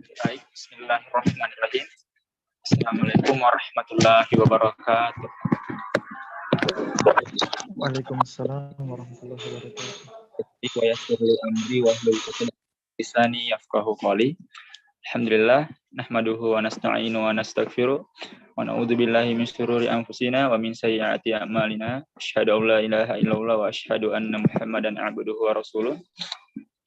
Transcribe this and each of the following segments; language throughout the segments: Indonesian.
Baik, bismillahirrahmanirrahim. Assalamualaikum warahmatullahi wabarakatuh. Waalaikumsalam warahmatullahi wabarakatuh. Wa yassir li amri wa hlul 'uqdatam min lisani yafqahu qawli. Alhamdulillah, nahmaduhu wa nasta'inu wa nastaghfiruh wa na'udzu billahi min syururi anfusina wa min sayyiati a'malina. Asyhadu an la ilaha illallah wa asyhadu anna Muhammadan 'abduhu wa rasuluh.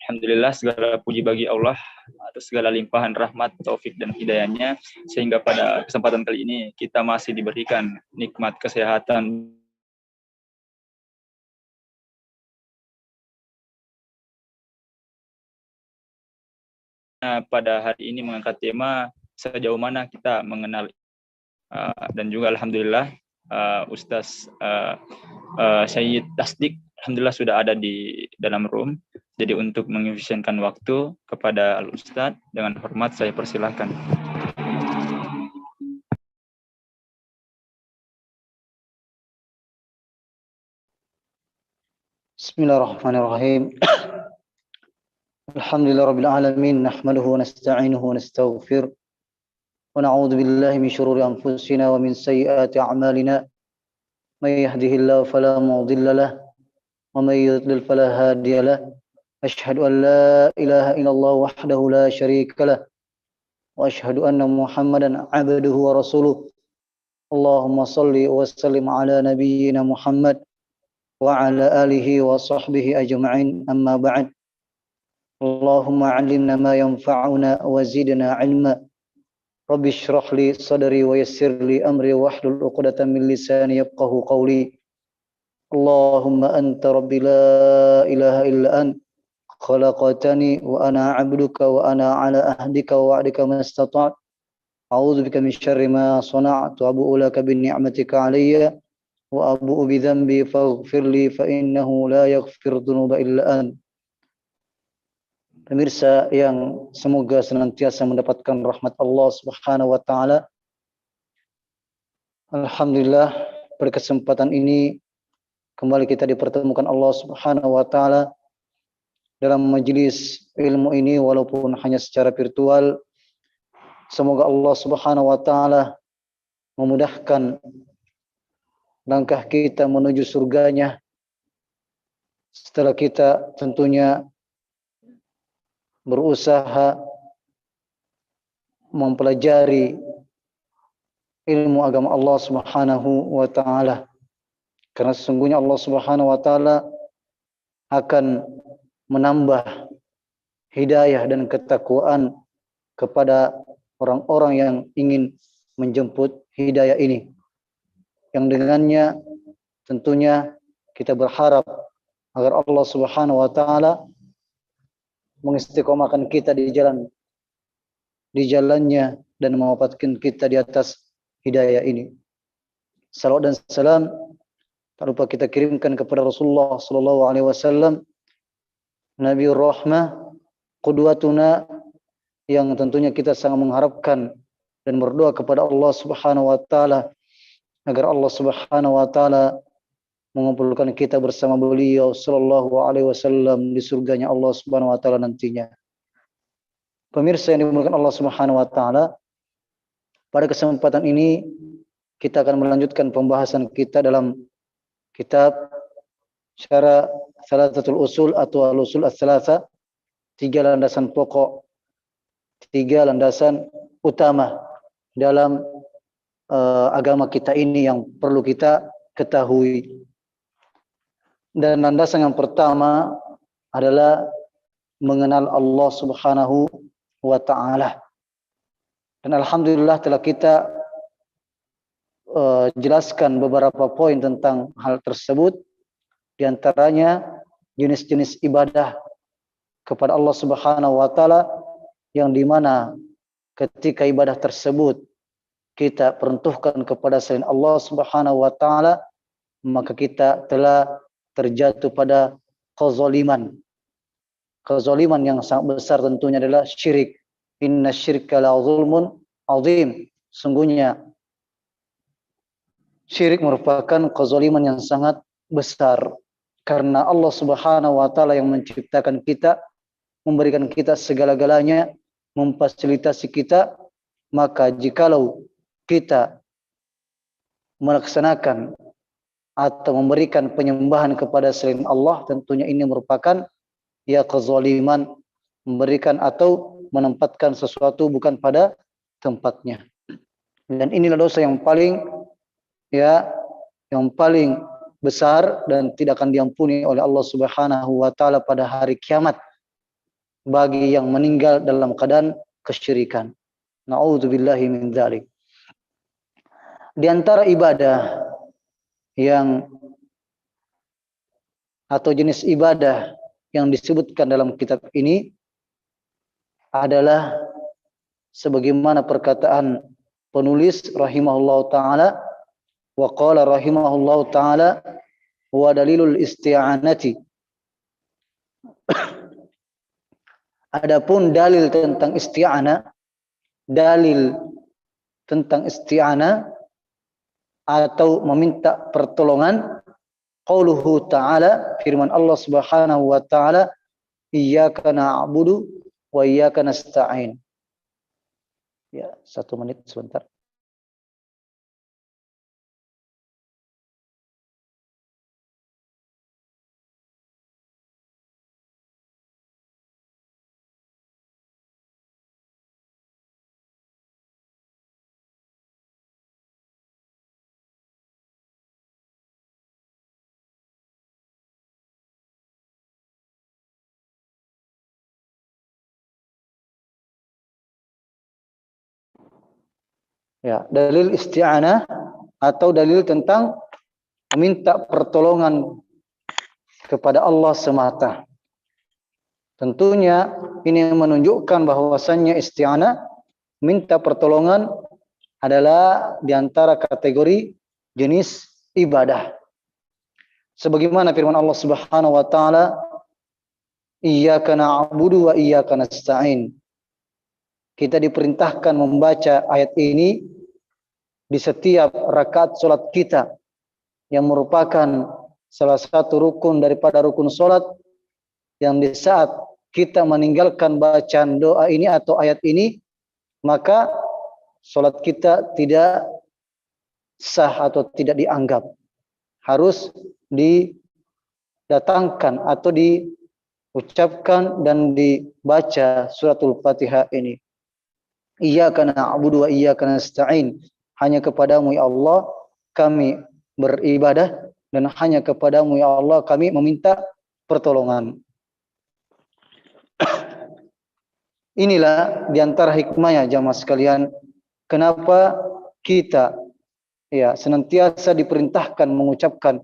Alhamdulillah, segala puji bagi Allah atas segala limpahan rahmat, taufik dan hidayahnya, sehingga pada kesempatan kali ini kita masih diberikan nikmat kesehatan pada hari ini mengangkat tema sejauh mana kita mengenal, dan juga alhamdulillah Ustaz Syed Tasdik alhamdulillah sudah ada di dalam room. Jadi untuk mengefisienkan waktu kepada Al-Ustaz, dengan hormat saya persilahkan. Bismillahirrahmanirrahim. Alhamdulillahirabbil alamin, nahmaduhu wa nasta'inuhu wa nastaghfir wa na'udzu billahi min shururi anfusina wa min sayyiati a'malina. May yahdihillahu fala mudilla lahu wa may yudlil fala hadiya lahu. Asyhadu an la ilaha illallah wahdahu la syarika lahu wa asyhadu anna Muhammadan 'abduhu wa rasuluh. Allahumma shalli wa sallim ala nabiyyina Muhammad wa ala alihi wa sahbihi ajma'in, amma ba'd. Allahumma 'allimna ma yanfa'una wa zidna 'ilma. Rabbi shrah li sadri wa yassir li amri wahlul 'uqdatam min lisani yafqahu qawli. Allahumma anta rabbi la ilaha illa anta khalaqtani wa ana 'abduka wa ana 'ala ahdika wa wa'dika mastata'tu. A'udzu bika min syarri ma sana'tu, abu'u laka bi ni'matika 'alayya wa abu'u bi dhanbi faghfir li fa innahu la yaghfiru dzunuba illa anta. Pemirsa yang semoga senantiasa mendapatkan rahmat Allah Subhanahu wa taala. Alhamdulillah, pada kesempatan ini kembali kita dipertemukan Allah Subhanahu wa taala dalam majelis ilmu ini walaupun hanya secara virtual. Semoga Allah Subhanahu wa taala memudahkan langkah kita menuju surganya setelah kita tentunya berusaha mempelajari ilmu agama Allah Subhanahu wa taala. Karena sesungguhnya Allah Subhanahu wa taala akan menambah hidayah dan ketakwaan kepada orang-orang yang ingin menjemput hidayah ini, yang dengannya tentunya kita berharap agar Allah Subhanahu wa taala mengistiqomahkan kita di jalannya dan mewafatkan kita di atas hidayah ini. Salawat dan salam tak lupa kita kirimkan kepada Rasulullah sallallahu alaihi wasallam, Nabiur Rahmah, qudwatuna, yang tentunya kita sangat mengharapkan dan berdoa kepada Allah Subhanahu wa taala agar Allah Subhanahu wa taala mengumpulkan kita bersama beliau sallallahu alaihi wasallam di surganya Allah Subhanahu wa taala nantinya. Pemirsa yang dimuliakan Allah Subhanahu wa taala, pada kesempatan ini kita akan melanjutkan pembahasan kita dalam kitab Syarah Thalathatul Usul atau Al-Usul Ats-Tsalatsa, 3 landasan pokok, 3 landasan utama dalam agama kita ini yang perlu kita ketahui. Dan landasan yang pertama adalah mengenal Allah Subhanahu wa taala. Dan alhamdulillah telah kita jelaskan beberapa poin tentang hal tersebut. Di antaranya jenis-jenis ibadah kepada Allah Subhanahu wa taala, yang dimana ketika ibadah tersebut kita peruntukkan kepada selain Allah Subhanahu wa taala, maka kita telah terjatuh pada kezaliman. Kezaliman yang sangat besar tentunya adalah syirik. Inna syirka la zulmun azim. Sungguhnya syirik merupakan kezaliman yang sangat besar. Karena Allah Subhanahu wa taala yang menciptakan kita, memberikan kita segala-galanya, memfasilitasi kita, maka jikalau kita melaksanakan atau memberikan penyembahan kepada selain Allah, tentunya ini merupakan ya kezaliman, memberikan atau menempatkan sesuatu bukan pada tempatnya. Dan inilah dosa yang paling besar dan tidak akan diampuni oleh Allah Subhanahu wa taala pada hari kiamat bagi yang meninggal dalam keadaan kesyirikan. Na'udzubillahi min dzalik. Di antara ibadah yang atau jenis ibadah yang disebutkan dalam kitab ini adalah sebagaimana perkataan penulis rahimahullahu taala, wa qala rahimahullahu taala wa dalilul isti'anati. Adapun dalil tentang isti'anah, atau meminta pertolongan, qauluhu ta'ala, firman Allah Subhanahu wa taala, iyyaka na'budu wa iyyaka nasta'in. Ya, 1 menit sebentar. Ya, dalil isti'anah atau dalil tentang meminta pertolongan kepada Allah semata. Tentunya ini menunjukkan bahwasannya isti'anah, minta pertolongan, adalah di antara kategori jenis ibadah. Sebagaimana firman Allah Subhanahu wa taala, iyyaka na'budu wa iyyaka nasta'in. Kita diperintahkan membaca ayat ini di setiap rakaat salat kita, yang merupakan salah satu rukun daripada rukun salat, yang di saat kita meninggalkan bacaan doa ini atau ayat ini, maka salat kita tidak sah atau tidak dianggap. Harus didatangkan atau diucapkan dan dibaca suratul Fatihah ini. Iyyaka na'budu wa iyyaka nasta'in. Hanya kepadamu ya Allah kami beribadah, dan hanya kepadamu ya Allah kami meminta pertolongan. Inilah diantara hikmahnya jamaah sekalian, kenapa kita senantiasa diperintahkan mengucapkan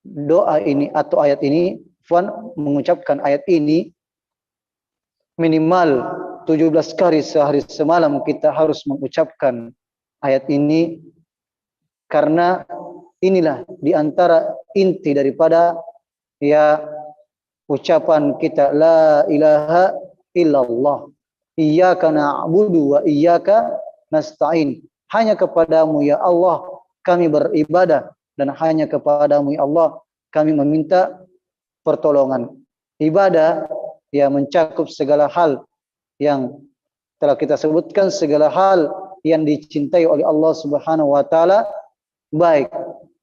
doa ini atau ayat ini, mengucapkan ayat ini minimal 17 kali sehari semalam kita harus mengucapkan ayat ini, karena inilah diantara inti daripada ucapan kita la ilaha illallah, iyyaka na'budu wa iyyaka nasta'in. Hanya kepadamu ya Allah kami beribadah, dan hanya kepadamu ya Allah kami meminta pertolongan. Ibadah mencakup segala hal yang telah kita sebutkan, segala hal yang dicintai oleh Allah Subhanahu wa taala, baik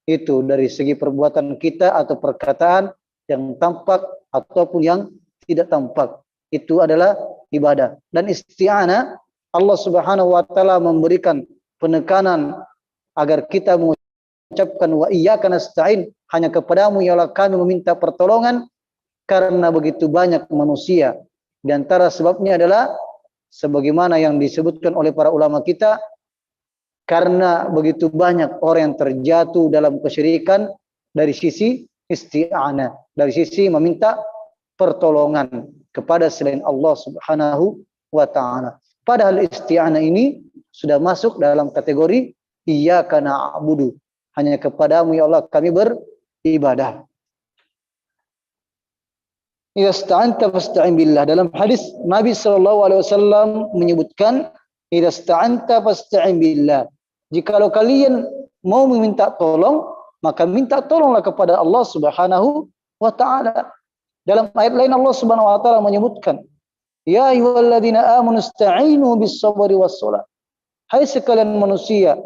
itu dari segi perbuatan kita atau perkataan yang tampak ataupun yang tidak tampak, itu adalah ibadah. Dan isti'anah, Allah Subhanahu wa taala memberikan penekanan agar kita mengucapkan wa iyyaka nasta'in, hanya kepadamu ya Allah kami meminta pertolongan, karena begitu banyak manusia. Di antara sebabnya adalah sebagaimana yang disebutkan oleh para ulama kita, karena begitu banyak orang yang terjatuh dalam kesyirikan dari sisi isti'anah, dari sisi meminta pertolongan kepada selain Allah Subhanahu wa taala. Padahal isti'anah ini sudah masuk dalam kategori iyyaka na'budu, hanya kepadamu ya Allah kami beribadah. Idasta'anta fasta'in billah. Dalam hadis Nabi SAW menyebutkan, idasta'anta fasta'in billah. Jikalau kalian mau meminta tolong, maka minta tolonglah kepada Allah Subhanahu wa taala. Dalam ayat lain Allah Subhanahu wa taala menyebutkan, Ya ayyuhalladzina amanu ista'inu bis-sabri was-shalah. Hai sekalian manusia,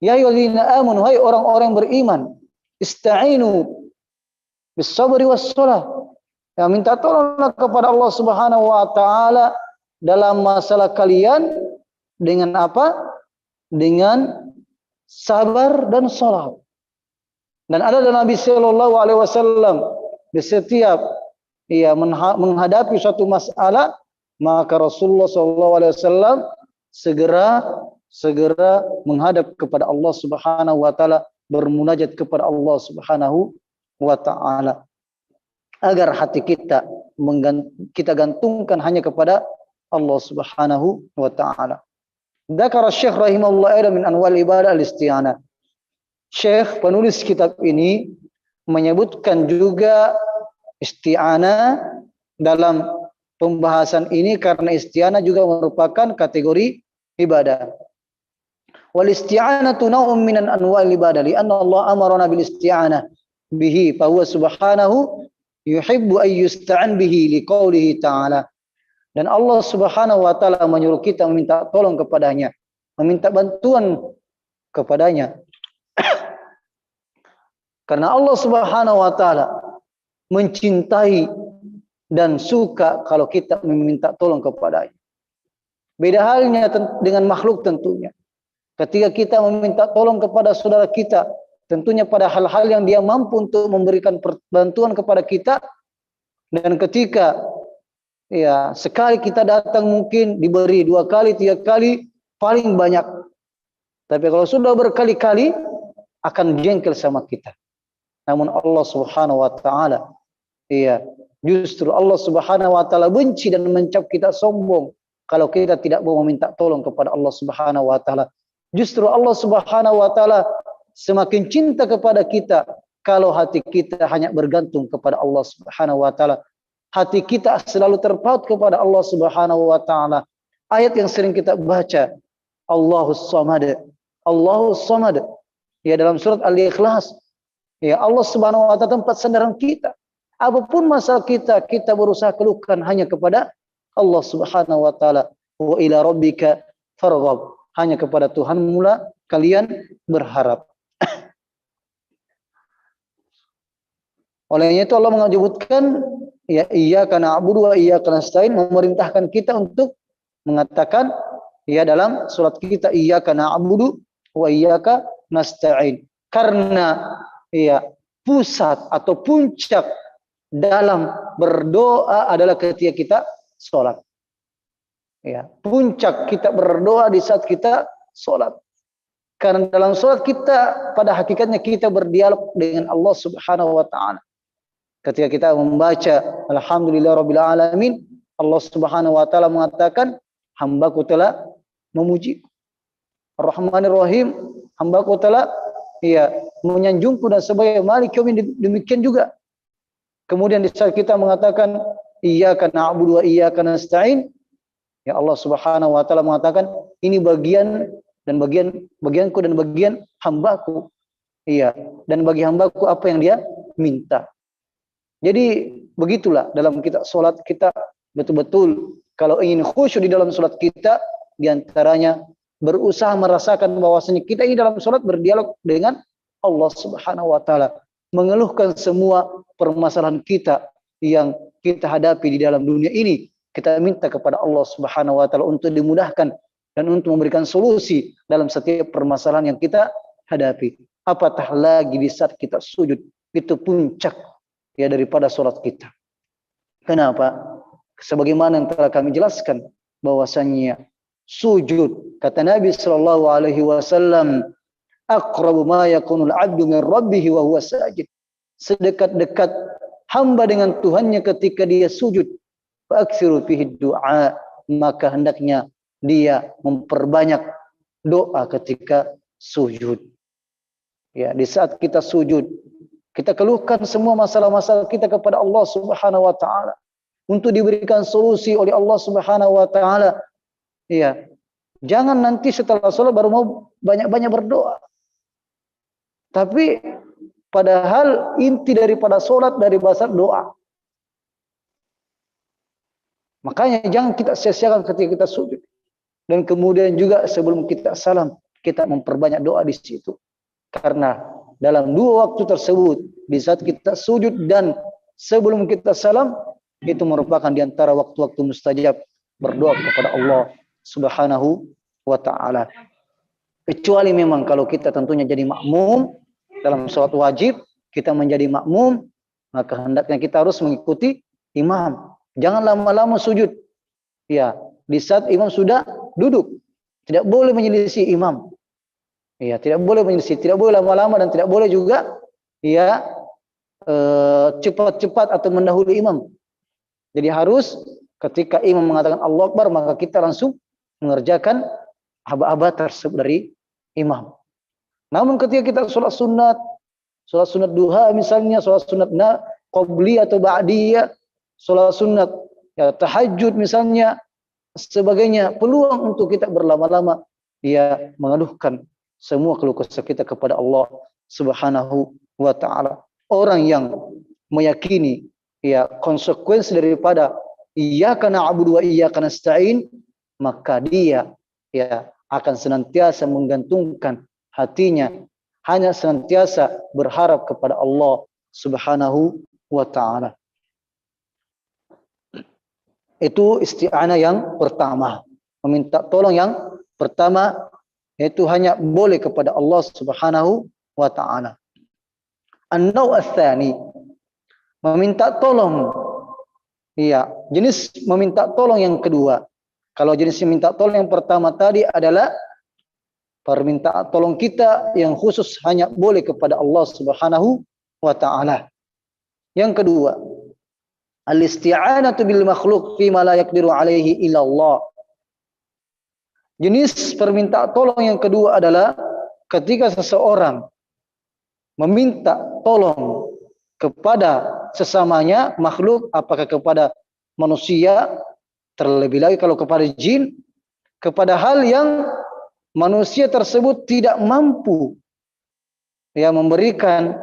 ya ayyuhalladzina amanu, hai orang-orang beriman, ista'inu bis-sabri was-shalah. Ya, minta tolonglah kepada Allah Subhanahu wa taala dalam masalah kalian dengan apa? Dengan sabar dan salat. Dan ada dalam Nabi sallallahu alaihi wasallam di setiap menghadapi suatu masalah, maka Rasulullah sallallahu alaihi wasallam segera menghadap kepada Allah Subhanahu wa taala, bermunajat kepada Allah Subhanahu wa taala, agar hati kita gantungkan hanya kepada Allah Subhanahu wa taala. Dzakara Syekh rahimahullah min anwal ibadah al-isti'anah. Syekh penulis kitab ini menyebutkan juga isti'anah dalam pembahasan ini, karena isti'anah juga merupakan kategori ibadah. Wal isti'anatu naw'un min anwa'il ibadah li'anna Allah amarna bil isti'anah bihi fa huwa subhanahu yuhibbu ay yusta'an bihi liqaulihi ta'ala. Dan Allah Subhanahu wa taala menyuruh kita meminta tolong kepadanya, meminta bantuan kepadanya. Karena Allah Subhanahu wa taala mencintai dan suka kalau kita meminta tolong kepadanya. Beda halnya dengan makhluk tentunya. Ketika kita meminta tolong kepada saudara kita, tentunya pada hal-hal yang dia mampu untuk memberikan bantuan kepada kita, dan ketika sekali kita datang mungkin diberi 2 kali, 3 kali, paling banyak. Tapi kalau sudah berkali-kali akan jengkel sama kita. Namun Allah Subhanahu wa taala, justru Allah Subhanahu wa taala benci dan mencap kita sombong kalau kita tidak mau meminta tolong kepada Allah Subhanahu wa taala. Justru Allah Subhanahu wa taala semakin cinta kepada kita kalau hati kita hanya bergantung kepada Allah Subhanahu wa taala. Hati kita selalu terpaut kepada Allah Subhanahu wa taala. Ayat yang sering kita baca, Allahus Samad. Allahus Samad. Ya, dalam surat Al-Ikhlas. Ya, Allah Subhanahu wa taala tempat sandaran kita. Apapun masalah kita, kita berusaha keluhkan hanya kepada Allah Subhanahu wa taala. Wa ila rabbika farghab. Hanya kepada Tuhan mula kalian berharap. Olehnya itu Allah menyebutkan, ya iyyaka na'budu wa iyyaka nasta'in, memerintahkan kita untuk mengatakan dalam surat kita iyyaka na'budu wa iyyaka nasta'in. Karena pusat atau puncak dalam berdoa adalah ketika kita sholat. Puncak kita berdoa di saat kita sholat. Karena dalam sholat kita pada hakikatnya kita berdialog dengan Allah Subhanahu wa taala. Ketika kita membaca Alhamdulillahirabbil alamin, Allah Subhanahu wa taala mengatakan, hambaku telah memuji. Ar-Rahmanir Rahim, hambaku telah menyanjungku dan sebagai Malik Yaumiddin, demikian juga. Kemudian di saat kita mengatakan iyyaka na'budu wa iyyaka nasta'in, ya Allah Subhanahu wa taala mengatakan ini bagian dan bagianku dan bagian hambaku. Dan bagi hambaku apa yang dia minta. Jadi begitulah dalam kita sholat kita betul-betul kalau ingin khusyuk di dalam sholat kita, diantaranya berusaha merasakan bahwasanya kita ini dalam sholat berdialog dengan Allah Subhanahu wa taala, mengeluhkan semua permasalahan kita yang kita hadapi di dalam dunia ini. Kita minta kepada Allah Subhanahu wa taala untuk dimudahkan dan untuk memberikan solusi dalam setiap permasalahan yang kita hadapi. Apatah lagi di saat kita sujud, itu puncak daripada sholat kita. Kenapa? Sebagaimana yang telah kami jelaskan bahwasannya sujud, kata Nabi sallallahu alaihi wasallam, aqrabu ma yakunul 'abdu min rabbih wa huwa sajid. Sedekat-dekat hamba dengan Tuhannya ketika dia sujud. Fa'aksiru fihi du'a, maka hendaknya dia memperbanyak doa ketika sujud. Di saat kita sujud, kita keluhkan semua masalah-masalah kita kepada Allah Subhanahu wa taala untuk diberikan solusi oleh Allah Subhanahu wa taala. Jangan nanti setelah sholat baru mau banyak-banyak berdoa. Tapi padahal inti daripada sholat dari bahasa doa. Makanya jangan kita sia-siakan ketika kita sujud. Dan kemudian juga sebelum kita salam, kita memperbanyak doa di situ. Karena dalam dua waktu tersebut, di saat kita sujud dan sebelum kita salam, itu merupakan di antara waktu-waktu mustajab berdoa kepada Allah Subhanahu wa ta'ala. Kecuali memang kalau kita tentunya jadi makmum dalam sholat wajib, kita menjadi makmum, maka hendaknya kita harus mengikuti imam. Jangan lama-lama sujud. Ya, di saat imam sudah duduk, tidak boleh menyelisih imam. Ya, tidak boleh menyelisih, tidak boleh lama-lama dan tidak boleh juga ya cepat-cepat atau mendahului imam. Jadi harus ketika imam mengatakan Allahu Akbar, maka kita langsung mengerjakan aba-aba tersebut dari imam. Namun ketika kita sholat sunat duha misalnya, sholat sunat qabli atau ba'diyah, sholat sunat ya, tahajud misalnya, sebagainya, peluang untuk kita berlama-lama ya mengaduhkan semua keluh kesah kita kepada Allah Subhanahu wa ta'ala. Orang yang meyakini ya konsekuensi daripada iyyaka na'budu wa iyyaka nasta'in, maka dia ya akan senantiasa menggantungkan hatinya, hanya senantiasa berharap kepada Allah Subhanahu wa ta'ala. Itu isti'anah yang pertama. Meminta tolong yang pertama, yaitu hanya boleh kepada Allah Subhanahu wa ta'ala. An-naw' ats-tsani, meminta tolong. Iya, jenis meminta tolong yang kedua. Kalau jenis meminta tolong yang pertama tadi adalah permintaan tolong kita yang khusus hanya boleh kepada Allah Subhanahu wa ta'ala. Yang kedua, al-isti'anatu bil makhluk fima la yaqdiru alaihi illa Allah. Jenis permintaan tolong yang kedua adalah ketika seseorang meminta tolong kepada sesamanya makhluk, apakah kepada manusia, terlebih lagi kalau kepada jin, kepada hal yang manusia tersebut tidak mampu ya memberikan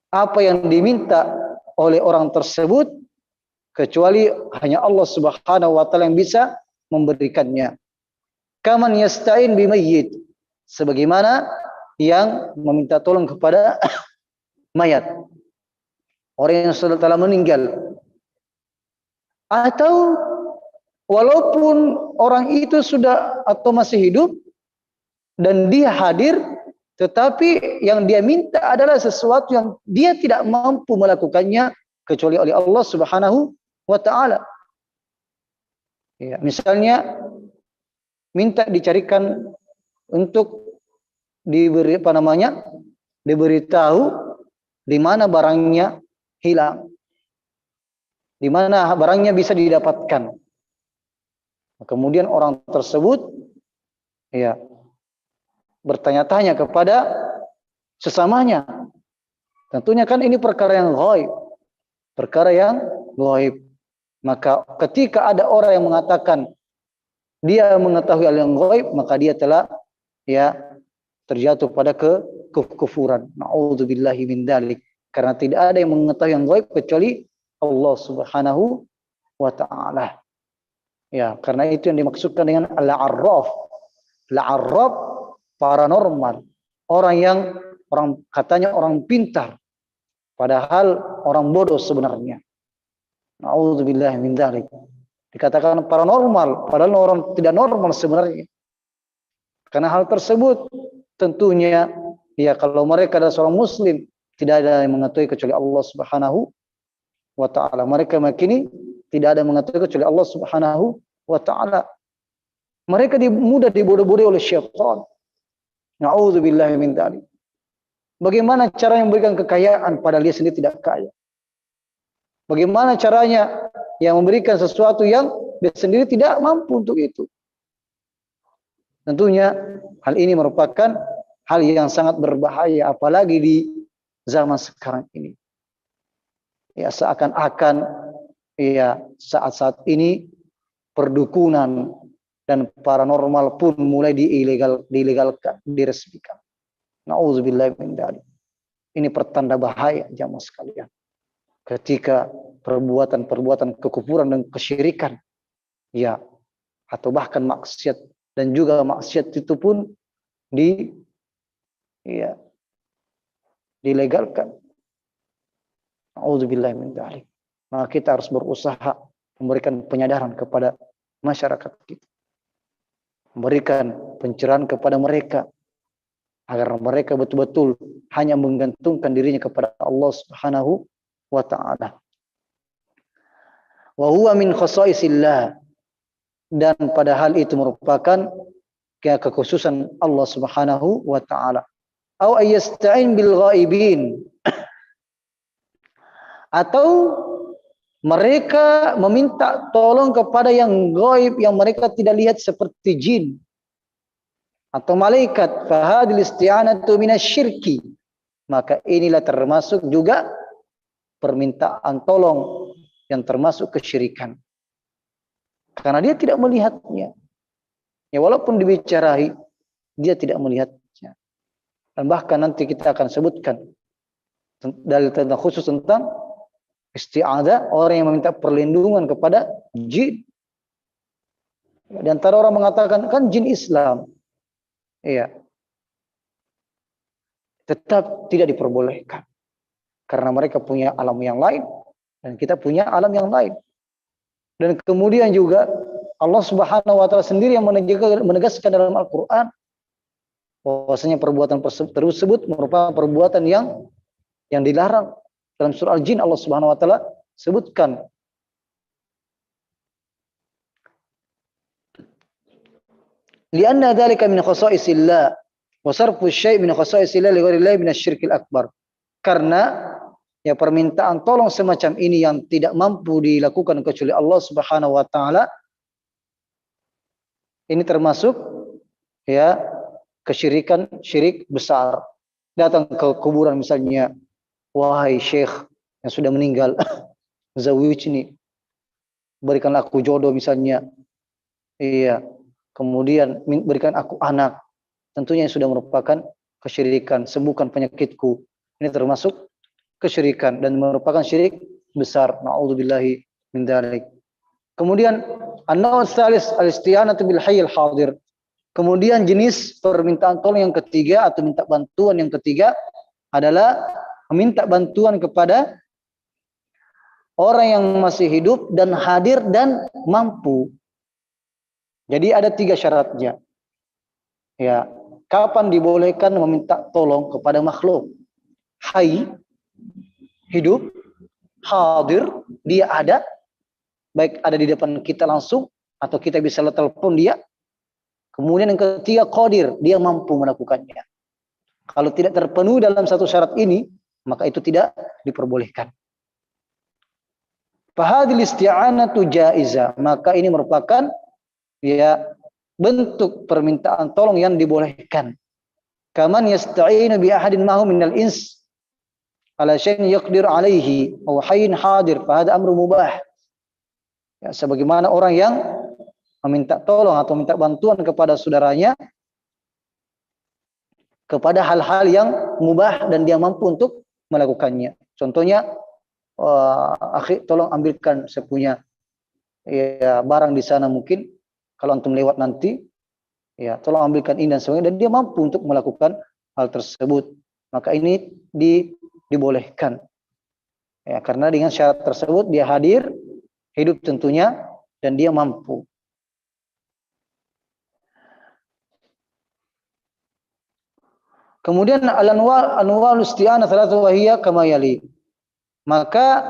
apa yang diminta oleh orang tersebut, kecuali hanya Allah Subhanahu wa ta'ala yang bisa memberikannya. Kaman yasta'in bimayyit, sebagaimana yang meminta tolong kepada mayat, orang yang sudah telah meninggal. Atau walaupun orang itu sudah atau masih hidup dan dia hadir, tetapi yang dia minta adalah sesuatu yang dia tidak mampu melakukannya kecuali oleh Allah Subhanahu wa ta'ala. Ya, misalnya minta dicarikan untuk diberitahu di mana barangnya hilang, di mana barangnya bisa didapatkan. Kemudian orang tersebut ya bertanya-tanya kepada sesamanya. Tentunya kan ini perkara yang ghaib. Perkara yang ghaib. Maka ketika ada orang yang mengatakan dia mengetahui hal yang ghaib, maka dia telah ya terjatuh pada kekufuran. Na'udzubillahi min dzalik. Karena tidak ada yang mengetahui yang ghaib kecuali Allah Subhanahu wa ta'ala. Ya, karena itu yang dimaksudkan dengan al-arraf. Al-arraf paranormal. Orang katanya orang pintar, padahal orang bodoh sebenarnya. Na'udzubillahi min dzalik. Dikatakan paranormal, padahal orang tidak normal sebenarnya. Karena hal tersebut tentunya ya kalau mereka adalah seorang muslim, tidak ada yang mengetahui kecuali Allah Subhanahu wa ta'ala. Mereka meyakini tidak ada yang mengetahui kecuali Allah Subhanahu wa ta'ala. Mereka mudah dibodoh-bodohi oleh syaitan. Na'udzubillahi min dzalik. Bagaimana cara memberikan kekayaan padahal dia sendiri tidak kaya? Bagaimana caranya yang memberikan sesuatu yang dia sendiri tidak mampu untuk itu? Tentunya hal ini merupakan hal yang sangat berbahaya, apalagi di zaman sekarang ini. Ya, seakan-akan ya saat-saat ini perdukunan dan paranormal pun mulai diilegalkan, diresmikan. Na'udzubillahi min dzalik. Ini pertanda bahaya jamaah sekalian. ketika perbuatan-perbuatan kekufuran dan kesyirikan, ya, atau bahkan maksiat, dan juga maksiat itu pun dilegalkan. A'udzubillahi min dzalik. Maka kita harus berusaha memberikan penyadaran kepada masyarakat kita, memberikan pencerahan kepada mereka agar mereka betul-betul hanya menggantungkan dirinya kepada Allah Subhanahu wa ta'ala. Wa huwa min khasaisillah, dan padahal itu merupakan kekhususan Allah Subhanahu wa ta'ala. Au ayyasta'in bil ghaibin, atau mereka meminta tolong kepada yang gaib, yang mereka tidak lihat, seperti jin atau malaikat. Fahadil isti'anatu minasyirki, maka inilah termasuk juga permintaan tolong yang termasuk kesyirikan, karena dia tidak melihatnya. Ya, walaupun dibicarai, dia tidak melihatnya. Dan bahkan nanti kita akan sebutkan dalil tentang khusus tentang isti'adzah, orang yang meminta perlindungan kepada jin. Di antara orang mengatakan, kan jin Islam. Iya. Tetap tidak diperbolehkan. Karena mereka punya alam yang lain, dan kita punya alam yang lain. Dan kemudian juga Allah Subhanahu wa ta'ala sendiri yang menegaskan dalam Al-Quran bahwasanya perbuatan tersebut merupakan perbuatan yang dilarang. Dalam surah Al-Jin Allah Subhanahu wa ta'ala sebutkan, lianna dzalika min khasaisillah wa sarfu syai' min khasaisillah li ghairillahi min asyirkil akbar. Karena ya, permintaan tolong semacam ini yang tidak mampu dilakukan kecuali Allah Subhanahu wa ta'ala, ini termasuk ya kesyirikan, syirik besar. Datang ke kuburan misalnya, wahai syekh yang sudah meninggal, zawijni, berikanlah aku jodoh misalnya. Iya. Kemudian berikan aku anak. Tentunya sudah merupakan kesyirikan. Sembuhkan penyakitku. Ini termasuk kesyirikan dan merupakan syirik besar. Na'udzubillahi min dzalik. Kemudian an-naw' tsalis al-isti'anatu bil hayyil hadir. Kemudian jenis permintaan tolong yang ketiga atau minta bantuan yang ketiga adalah meminta bantuan kepada orang yang masih hidup dan hadir dan mampu. Jadi ada 3 syaratnya. Ya, kapan dibolehkan meminta tolong kepada makhluk? Hayy, hidup, hadir, dia ada, baik ada di depan kita langsung atau kita bisa telepon dia. Kemudian yang ketiga, qadir, dia mampu melakukannya. Kalau tidak terpenuhi dalam satu syarat ini, maka itu tidak diperbolehkan. Fahadil isti'anatu jaizah, maka ini merupakan ya bentuk permintaan tolong yang dibolehkan. Kaman yasta'inu bi ahadin mahu minal ins ala syai'in yaqdir alaihi aw hayyin hadir, fa hada amru mubah. Ya, sebagaimana orang yang meminta tolong atau minta bantuan kepada saudaranya kepada hal-hal yang mubah dan dia mampu untuk melakukannya. Contohnya, akhi tolong ambilkan saya punya ya barang di sana, mungkin kalau antum lewat nanti, ya tolong ambilkan ini dan sebagainya, dan dia mampu untuk melakukan hal tersebut. Maka ini dibolehkan. Ya, karena dengan syarat tersebut dia hadir, hidup tentunya, dan dia mampu. Kemudian al-anwa'ul isti'anah thalathu wa hiya kama yali. Maka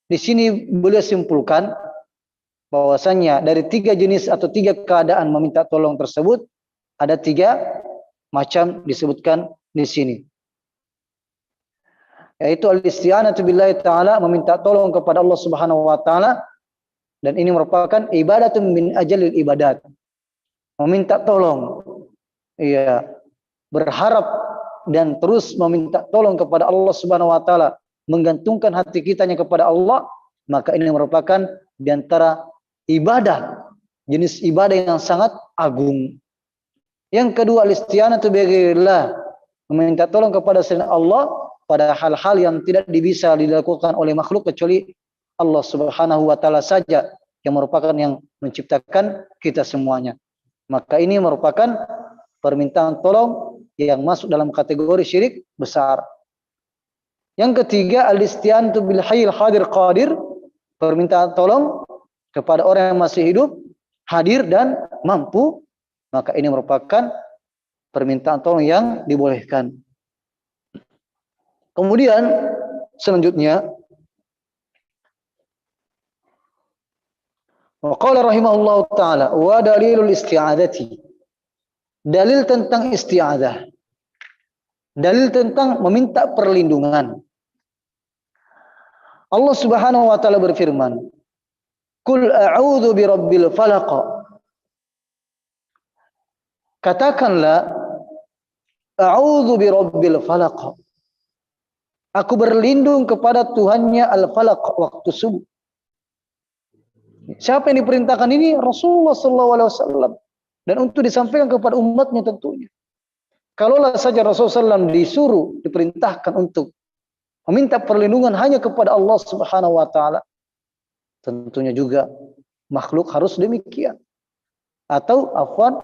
di sini beliau simpulkan bahwasanya dari 3 jenis atau 3 keadaan meminta tolong tersebut ada 3 macam disebutkan di sini. Yaitu al-isti'anatu billahi ta'ala, meminta tolong kepada Allah Subhanahu wa taala, dan ini merupakan ibadatun min ajalil ibadat. Meminta tolong, iya, berharap dan terus meminta tolong kepada Allah Subhanahu wa taala, menggantungkan hati kitanya kepada Allah, maka ini merupakan di antara ibadah, jenis ibadah yang sangat agung. Yang kedua, al-isti'anatu bighairillah, meminta tolong kepada selain Allah, pada hal-hal yang tidak bisa dilakukan oleh makhluk kecuali Allah Subhanahu wa taala saja yang merupakan yang menciptakan kita semuanya. Maka ini merupakan permintaan tolong yang masuk dalam kategori syirik besar. Yang ketiga, al-isti'anatu bil hayyil hadir qadir, permintaan tolong kepada orang yang masih hidup, hadir dan mampu, maka ini merupakan permintaan tolong yang dibolehkan. Kemudian selanjutnya, wa qala rahimahullahu taala wa dalilul isti'adzati, dalil tentang isti'adzah, dalil tentang meminta perlindungan. Allah Subhanahu wa taala berfirman, "Qul a'udzu birabbil falaq." Katakanlah, a'udzu birabbil falaq. Aku berlindung kepada Tuhannya al-falaq, waktu subuh. Siapa yang diperintahkan ini? Rasulullah SAW. Dan untuk disampaikan kepada umatnya tentunya. Kalaulah saja Rasulullah SAW disuruh, diperintahkan untuk meminta perlindungan hanya kepada Allah Subhanahu wa taala, tentunya juga makhluk harus demikian. Atau afwan,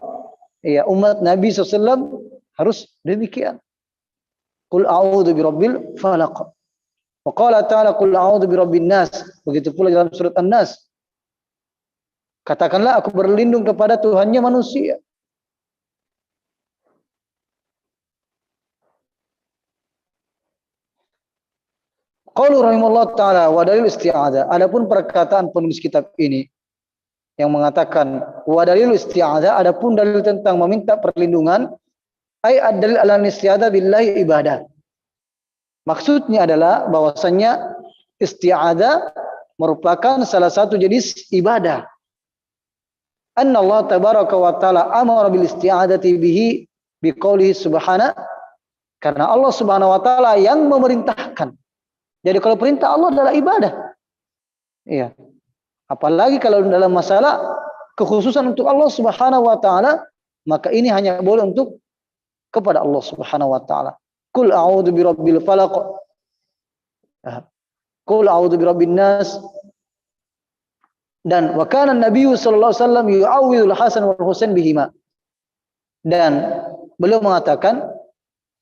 ya umat Nabi SAW harus demikian. Qul a'udzu birabbil falaq. Wa qala ta'ala qul a'udzu birabbin nas. Begitu pula dalam surat An-Nas. Katakanlah aku berlindung kepada Tuhannya manusia. Qalu rahimallahu ta'ala wa dalil isti'adzah. Adapun perkataan penulis kitab ini yang mengatakan wa dalil isti'adzah, adapun dalil tentang meminta perlindungan, ay ad-dalil ala isti'adzah billahi ibadah. Maksudnya adalah bahwasannya isti'adzah merupakan salah satu jenis ibadah. Anna Allah tabaraka wa ta'ala amara bil isti'adzati bihi biqaulihi subhana, karena Allah Subhanahu wa taala yang memerintahkan. Jadi kalau perintah Allah adalah ibadah. Iya. Apalagi kalau dalam masalah kekhususan untuk Allah Subhanahu wa taala, maka ini hanya boleh untuk kepada Allah Subhanahu wa taala. Qul a'udzu birabbil falaq. Qul a'udzu birabbin nas. Dan wa kana Nabi sallallahu alaihi wasallam yu'awwidul Hasan wal Husain bihima. Dan beliau mengatakan,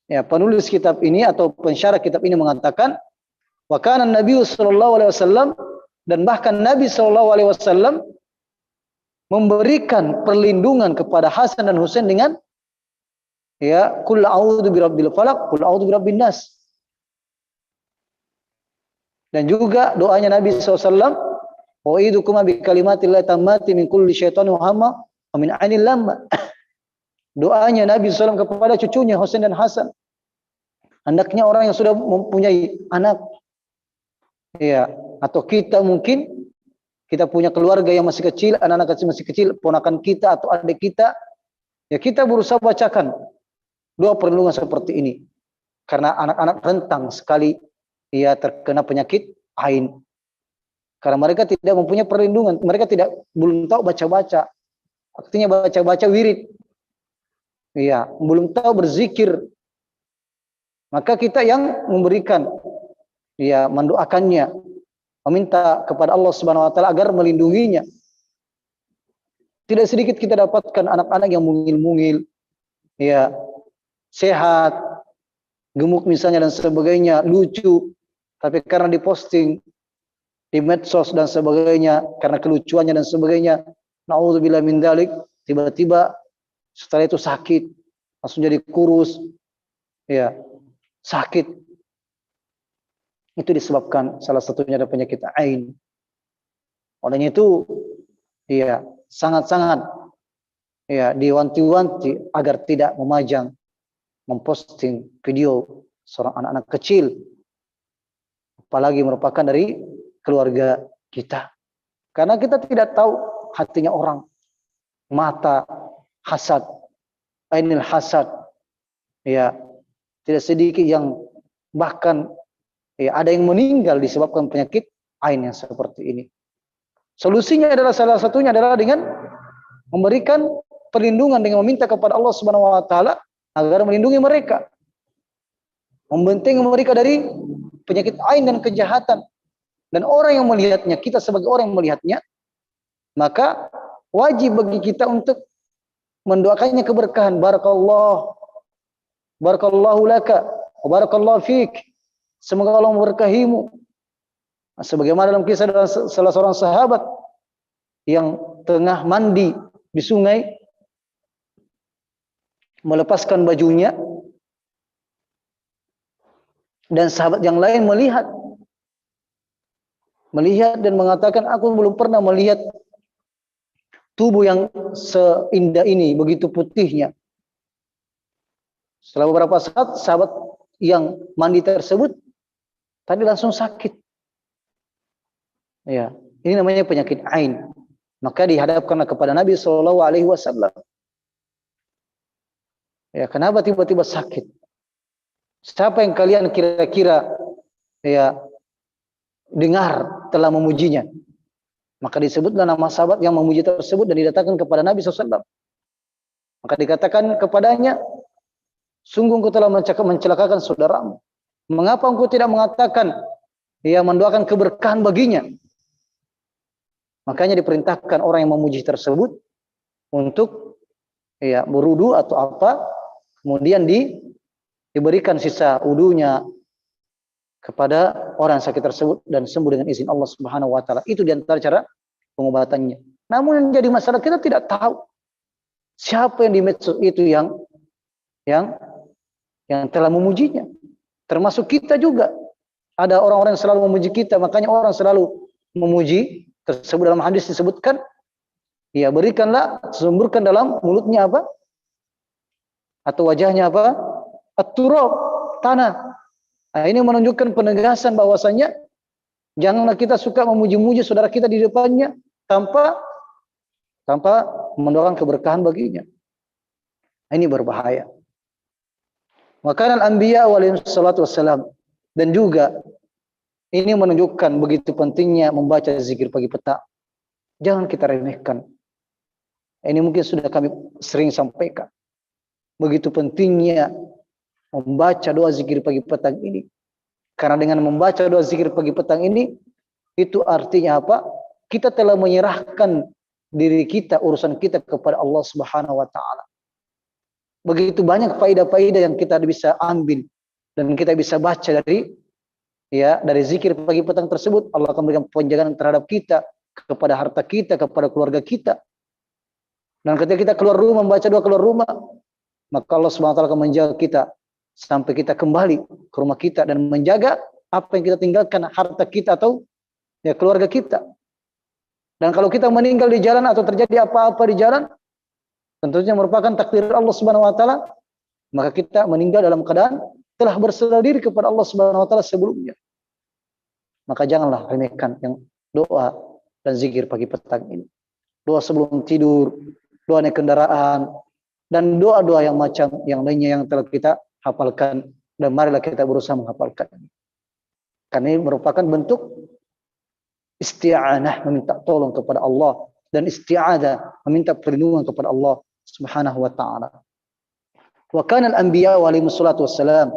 ya penulis kitab ini atau pensyarah kitab ini mengatakan, wa kana Nabi sallallahu alaihi wasallam, dan bahkan Nabi sallallahu alaihi wasallam memberikan perlindungan kepada Hasan dan Husain dengan ya qul a'udzu birabbil falaq, qul a'udzu birabbin nas. Dan juga doanya Nabi SAW, wa idukuma bi kalimatillahi tammati min kulli syaitanin hamma wa min 'ainil lamma. Doanya Nabi SAW kepada cucunya Husain dan Hasan. Hendaknya orang yang sudah mempunyai anak, ya, atau kita mungkin kita punya keluarga yang masih kecil, anak-anak masih kecil, ponakan kita atau adik kita, ya kita berusaha bacakan doa perlindungan seperti ini. Karena anak-anak rentang sekali ia terkena penyakit ain. Karena mereka tidak mempunyai perlindungan, mereka belum tahu baca-baca. Artinya baca-baca wirid. Iya, belum tahu berzikir. Maka kita yang memberikan, ya, mendoakannya, meminta kepada Allah Subhanahu wa taala agar melindunginya. Tidak sedikit kita dapatkan anak-anak yang mungil-mungil, ya, sehat, gemuk misalnya dan sebagainya, lucu, tapi karena diposting di medsos dan sebagainya, karena kelucuannya dan sebagainya, naudzubillah min dzalik, tiba-tiba setelah itu sakit, langsung jadi kurus, ya, sakit. Itu disebabkan salah satunya ada penyakit ain. Olehnya itu, ya, sangat-sangat, ya, diwanti-wanti agar tidak memajang, memposting video seorang anak-anak kecil, apalagi merupakan dari keluarga kita. Karena kita tidak tahu hatinya orang. Mata hasad, ainil hasad, ya, tidak sedikit yang bahkan, ya, ada yang meninggal disebabkan penyakit ain yang seperti ini. Solusinya adalah salah satunya adalah dengan memberikan perlindungan, dengan meminta kepada Allah Subhanahu wa taala agar melindungi mereka. membentengi mereka dari penyakit ain dan kejahatan. Dan orang yang melihatnya, kita sebagai orang yang melihatnya, maka wajib bagi kita untuk mendoakannya keberkahan. Barakallahu laka, wa barakallahu fik. Semoga Allah memberkahimu. Sebagaimana dalam kisah dalam salah seorang sahabat yang tengah mandi di sungai, melepaskan bajunya, dan sahabat yang lain melihat dan mengatakan, aku belum pernah melihat tubuh yang seindah ini, begitu putihnya. Setelah beberapa saat, sahabat yang mandi tersebut tadi langsung sakit. Ya, ini namanya penyakit ain. Maka dihadapkanlah kepada Nabi SAW. Ya, kenapa tiba-tiba sakit? Siapa yang kalian kira-kira ya dengar telah memujinya? Maka disebutlah nama sahabat yang memuji tersebut dan didatangkan kepada Nabi SAW. Maka dikatakan kepadanya, sungguh engkau telah mencelakakan saudaramu. Mengapa engkau tidak mengatakan ya mendoakan keberkahan baginya? Makanya diperintahkan orang yang memuji tersebut untuk ya berudu atau apa, kemudian diberikan sisa wudunya kepada orang sakit tersebut dan sembuh dengan izin Allah Subhanahu wa taala. Itu di antara cara pengobatannya. Namun yang jadi masalah, kita tidak tahu siapa yang di medsos itu yang telah memujinya. Termasuk kita juga. Ada orang-orang yang selalu memuji kita, makanya orang selalu memuji tersebut. Dalam hadis disebutkan, ya berikanlah, semburkan dalam mulutnya apa? Atau wajahnya apa? At-turab, tanah. Nah, ini menunjukkan penegasan bahwasanya janganlah kita suka memuji-muji saudara kita di depannya tanpa mendoakan keberkahan baginya. Nah, ini berbahaya. Maka al-anbiya alaihi salatu wassalam, dan juga ini menunjukkan begitu pentingnya membaca zikir pagi petang. Jangan kita remehkan. Ini mungkin sudah kami sering sampaikan. Begitu pentingnya membaca doa zikir pagi petang ini. Karena dengan membaca doa zikir pagi petang ini, itu artinya apa? Kita telah menyerahkan diri kita, urusan kita kepada Allah Subhanahu wa taala. Begitu banyak faedah-faedah yang kita bisa ambil dan kita bisa baca dari zikir pagi petang tersebut. Allah akan memberikan penjagaan terhadap kita, kepada harta kita, kepada keluarga kita. Dan ketika kita keluar rumah, membaca doa keluar rumah, maka Allah Subhanahu wa taala akan menjaga kita sampai kita kembali ke rumah kita dan menjaga apa yang kita tinggalkan, harta kita atau keluarga kita. Dan kalau kita meninggal di jalan atau terjadi apa-apa di jalan, tentunya merupakan takdir Allah Subhanahu wa taala, maka kita meninggal dalam keadaan telah berserah diri kepada Allah Subhanahu wa taala sebelumnya. Maka janganlah remehkan yang doa dan zikir pagi petang ini. Doa sebelum tidur, doa naik kendaraan, dan doa-doa yang macam yang lainnya yang telah kita hafalkan, dan marilah kita berusaha menghafalkan. Karena ini merupakan bentuk isti'anah, meminta tolong kepada Allah, dan isti'adah, meminta perlindungan kepada Allah Subhanahu wa taala. Wa kana al-anbiya alaihi wassalatu wassalam.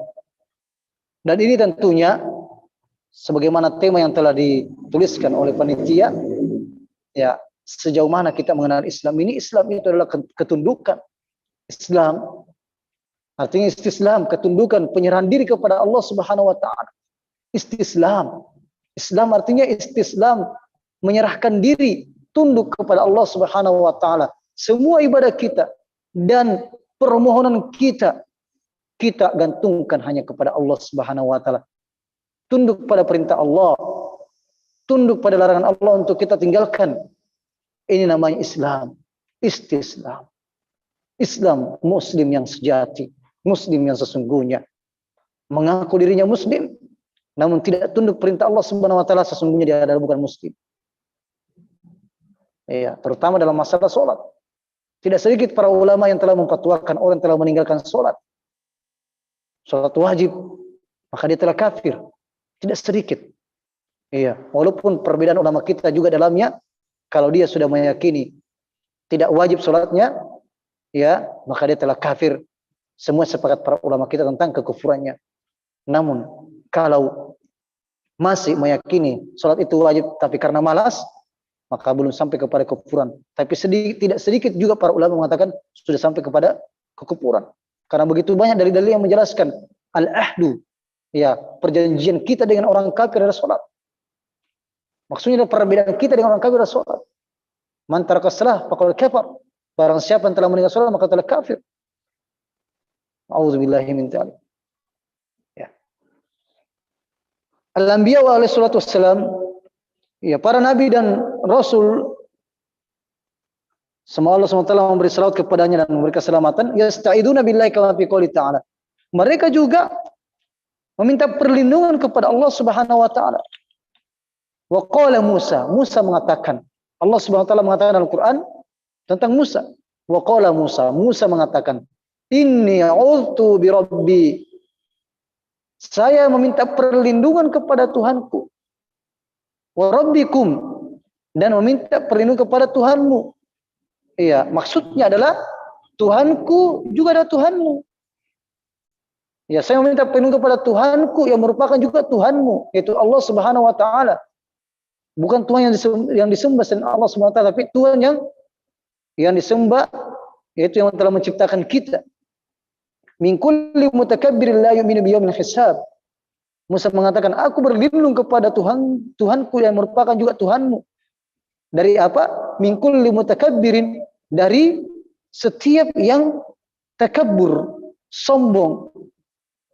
Dan ini tentunya sebagaimana tema yang telah dituliskan oleh panitia, ya, sejauh mana kita mengenal Islam ini. Islam itu adalah ketundukan. Islam artinya istislam, ketundukan, penyerahan diri kepada Allah Subhanahu wa taala. Istislam. Islam artinya istislam, menyerahkan diri, tunduk kepada Allah Subhanahu wa taala. Semua ibadah kita dan permohonan kita gantungkan hanya kepada Allah Subhanahu wa taala. Tunduk pada perintah Allah, tunduk pada larangan Allah untuk kita tinggalkan. Ini namanya Islam, istislam. Islam, muslim yang sejati, muslim yang sesungguhnya. Mengaku dirinya muslim, namun tidak tunduk perintah Allah Subhanahu wa taala, sesungguhnya dia adalah bukan muslim. Ya, terutama dalam masalah sholat. Tidak sedikit para ulama yang telah memfatwakan orang telah meninggalkan sholat wajib, maka dia telah kafir. Tidak sedikit. Iya, walaupun perbedaan ulama kita juga dalamnya, kalau dia sudah meyakini tidak wajib sholatnya, ya, maka dia telah kafir. Semua sepakat para ulama kita tentang kekufurannya. Namun kalau masih meyakini sholat itu wajib tapi karena malas, maka belum sampai kepada kekufuran. Tapi tidak sedikit juga para ulama mengatakan sudah sampai kepada kekufuran. Karena begitu banyak dari dalil yang menjelaskan al-ahdu, ya, perjanjian kita dengan orang kafir adalah sholat. Maksudnya adalah perbedaan kita dengan orang kafir adalah sholat. Man taraka shalah faqad kafar. Barang siapa yang telah meninggalkan sholat maka telah kafir. A'udzubillahi min dzalik. Ya. Al-anbiya wa alaihi salatu wassalam, ya, para nabi dan rasul, semoga Allah SWT memberi salawat kepadanya dan memberi keselamatan, yasta'iduna billahi kama fi qouli ta'ala. Mereka juga meminta perlindungan kepada Allah Subhanahu wa taala. Wa qala Musa, Musa mengatakan, Allah Subhanahu wa taala mengatakan dalam Al-Qur'an tentang Musa. Wa qala Musa, Musa mengatakan, inni a'udzu bi rabbi. Saya meminta perlindungan kepada Tuhanku. Wa rabbikum, dan meminta perlindungan kepada Tuhanmu. Iya, maksudnya adalah Tuhanku juga ada Tuhanmu. Ya, saya meminta perlindungan kepada Tuhanku yang merupakan juga Tuhanmu, yaitu Allah Subhanahu wa taala. Bukan Tuhan yang disembah selain Allah Subhanahu wa taala, tapi Tuhan yang disembah, yaitu yang telah menciptakan kita. Min kulli mutakabbirin la yu'minu biyaumil hisab. Musa mengatakan, aku berlindung kepada Tuhanku yang merupakan juga Tuhanmu. Dari apa? Min kulli mutakabbirin, dari setiap yang takabbur, sombong.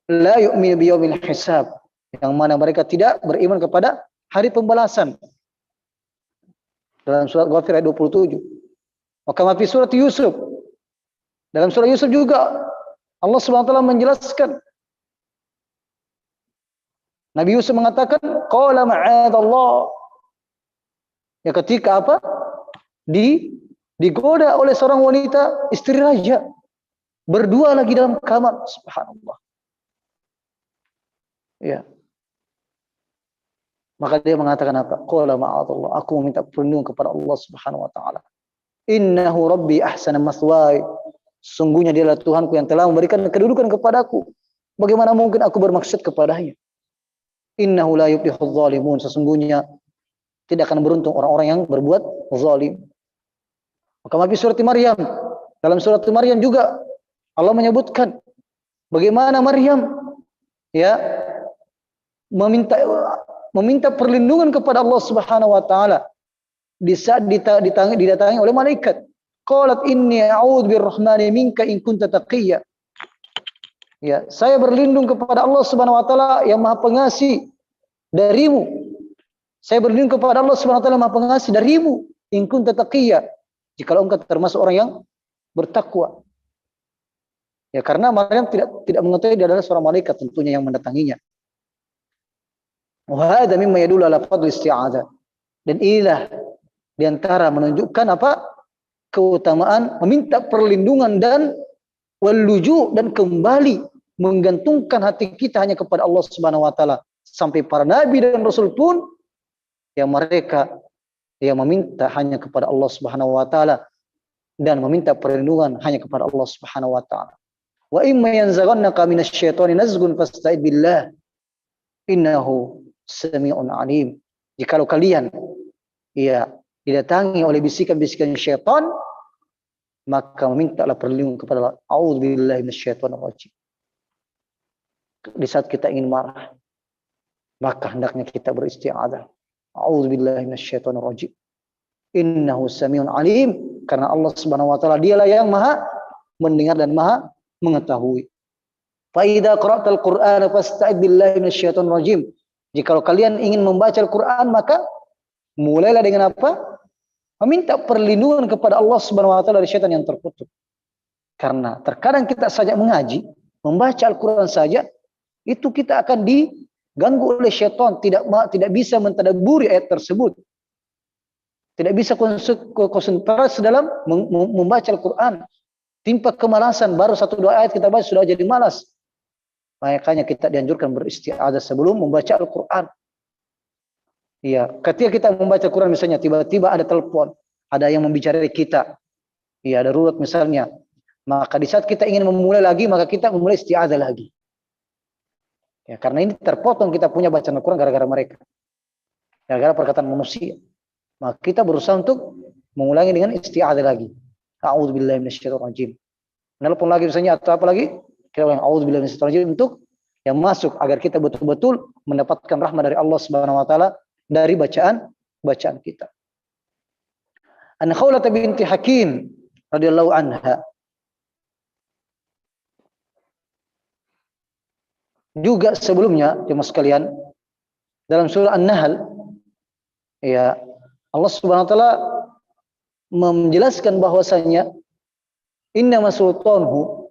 La yu'minu biyaumil hisab, yang mana mereka tidak beriman kepada hari pembalasan. Dalam surat Ghafir ayat 27. Maka fi surat Yusuf. Dalam surat Yusuf juga Allah Subhanahu wa taala menjelaskan. Nabi Yusuf mengatakan, qala ma'adallah. Ya, ketika apa? Digoda oleh seorang wanita, istri raja. Berdua lagi dalam kamar, subhanallah. Ya. Maka dia mengatakan apa? Qala ma'adallah. Aku meminta perlindungan kepada Allah Subhanahu wa taala. Innahu rabbi ahsana mathwaya. Sungguhnya dia adalah Tuhanku yang telah memberikan kedudukan kepadaku. Bagaimana mungkin aku bermaksud kepadanya? Innahu la yuflihudz zalimun. Sesungguhnya tidak akan beruntung orang-orang yang berbuat zalim. Maka di surat Maryam, dalam surat Maryam juga Allah menyebutkan bagaimana Maryam, ya, meminta perlindungan kepada Allah Subhanahu wa taala di saat didatangi oleh malaikat. Qalat inni a'udzu birrahmani minka in kunta taqiyya. Ya, saya berlindung kepada Allah Subhanahu wa taala yang Maha Pengasih darimu. Saya berlindung kepada Allah Subhanahu wa taala Maha Pengasih darimu in kunta taqiyya. Jikalau engkau termasuk orang yang bertakwa. Ya, karena Maryam tidak mengetahui dia adalah seorang malaikat tentunya yang mendatanginya. Wa hadza mimma yadullu ala fadli isti'adzah. Dan inilah di antara menunjukkan apa? Keutamaan meminta perlindungan dan waluju, dan kembali menggantungkan hati kita hanya kepada Allah Subhanahu wa taala. Sampai para nabi dan rasul pun yang mereka yang meminta hanya kepada Allah Subhanahu wa taala dan meminta perlindungan hanya kepada Allah Subhanahu wa taala. Wa imma yanzaghannaka minasyaitani nazghun fasta'id billah innahu sami'un alim. Jikalau kalian didatangi oleh bisikan-bisikan syaitan, maka memintalah perlindungan kepada Allah. A'udzubillahi minasyaitonir rajim. Di saat kita ingin marah, maka hendaknya kita beristi'adzah. A'udzubillahi minasyaitonir rajim. Innahu samiun alim, karena Allah Subhanahu wa taala dialah yang Maha mendengar dan Maha mengetahui. Fa idza qara'tal Qur'ana fasta'id billahi minasyaitonir rajim. Jikalau kalian ingin membaca Al-Qur'an, maka mulailah dengan apa? Meminta perlindungan kepada Allah Subhanahu wa taala dari syaitan yang terkutuk. Karena terkadang kita saja mengaji, membaca Al-Qur'an saja, itu kita akan diganggu oleh syaitan, tidak bisa mentadabburi ayat tersebut. Tidak bisa konsentrasi dalam membaca Al-Qur'an. Timpa kemalasan, baru 1-2 ayat kita baca sudah jadi malas. Makanya kita dianjurkan beristi'adzah sebelum membaca Al-Qur'an. Iya, ketika kita membaca Quran misalnya tiba-tiba ada telepon, ada yang membicarai kita. Iya, darurat misalnya. Maka di saat kita ingin memulai lagi, maka kita memulai isti'adzah lagi. Ya, karena ini terpotong kita punya bacaan Al-Quran gara-gara mereka. Gara-gara perkataan manusia. Maka kita berusaha untuk mengulangi dengan isti'adzah lagi. A'udzubillahi minasyaitonirrajim. Nelpon lagi misalnya atau apa lagi? Kita ulang a'udzubillahi minasyaitonirrajim untuk yang masuk agar kita betul-betul mendapatkan rahmat dari Allah Subhanahu wa taala dari bacaan kita. An Khawlah binti Hakim radhiyallahu anha juga sebelumnya jemaah sekalian dalam surah An-Nahl ya Allah Subhanahu wa taala menjelaskan bahwasanya innama sultanhu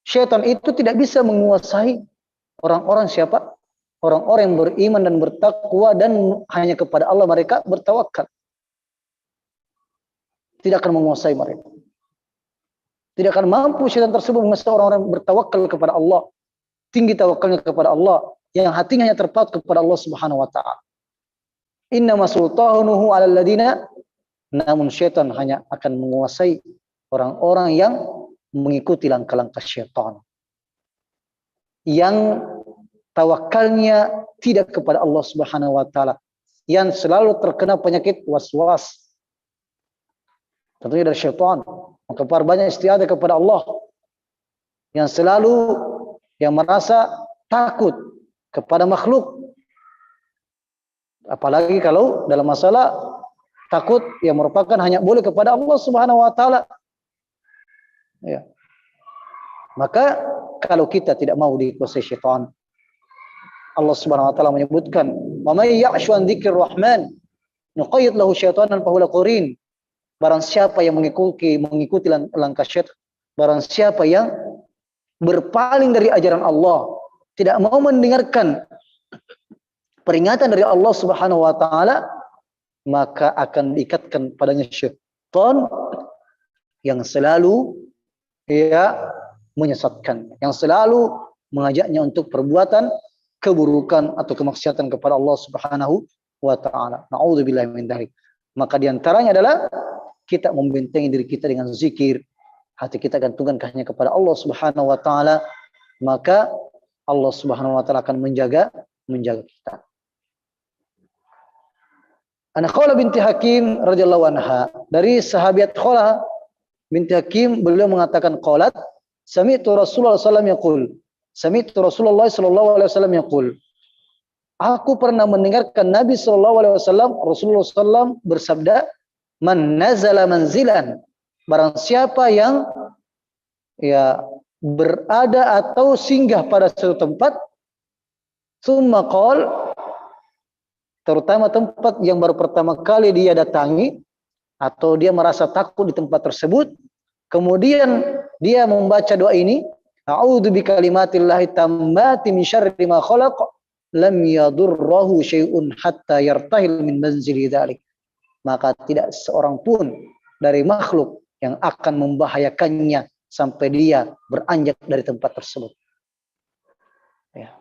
syaitan itu tidak bisa menguasai orang-orang siapa? Orang-orang yang beriman dan bertakwa dan hanya kepada Allah mereka bertawakal. Tidak akan menguasai mereka. Tidak akan mampu syaitan tersebut menguasai orang-orang yang bertawakal kepada Allah. Tinggi tawakalnya kepada Allah, yang hatinya hanya terpaut kepada Allah Subhanahu wa taala. Innama sultanuhu 'alal ladina, namun syaitan hanya akan menguasai orang-orang yang mengikuti langkah-langkah syaitan. Yang tawakalnya tidak kepada Allah Subhanahu wa taala, yang selalu terkena penyakit waswas. Tentunya dari syaitan. Maka perbanyak isti'adzah kepada Allah. Yang selalu yang merasa takut kepada makhluk. Apalagi kalau dalam masalah takut yang merupakan hanya boleh kepada Allah Subhanahu wa taala. Ya. Maka kalau kita tidak mau dikuasai syaitan, Allah Subhanahu wa taala menyebutkan, "Wa may ya'shu an dzikrir rahman nuqayyid lahu syaitanan fa huwa qarin." Barang siapa yang mengikuti langkah syaitan, barang siapa yang berpaling dari ajaran Allah, tidak mau mendengarkan peringatan dari Allah Subhanahu wa taala, maka akan diikatkan padanya syaitan yang selalu menyesatkan, yang selalu mengajaknya untuk perbuatan keburukan atau kemaksiatan kepada Allah Subhanahu wa taala. Nauzubillahi min dzalik. Maka diantaranya adalah kita membentengi diri kita dengan zikir, hati kita gantungkan hanya kepada Allah Subhanahu wa taala, maka Allah Subhanahu wa taala akan menjaga kita. An Khawlah binti Hakim radhiyallahu anha, dari sahabat Khawlah binti Hakim, beliau mengatakan qalat sami'tu Rasulullah sallallahu alaihi wasallam yaqul, sami'tu Rasulullah sallallahu alaihi wasallam yaqul, aku pernah mendengarkan Nabi sallallahu alaihi wasallam, Rasulullah sallallahu bersabda, man nazala manzilan, barang siapa yang berada atau singgah pada suatu tempat, summa qol, terutama tempat yang baru pertama kali dia datangi atau dia merasa takut di tempat tersebut, kemudian dia membaca doa ini, a'udzu bikalimatillahi tammati min syarri ma khalaq lam yadurruhu syai'un hatta yartahil min manzili dzalik, maka tidak seorang pun dari makhluk yang akan membahayakannya sampai dia beranjak dari tempat tersebut. Ya.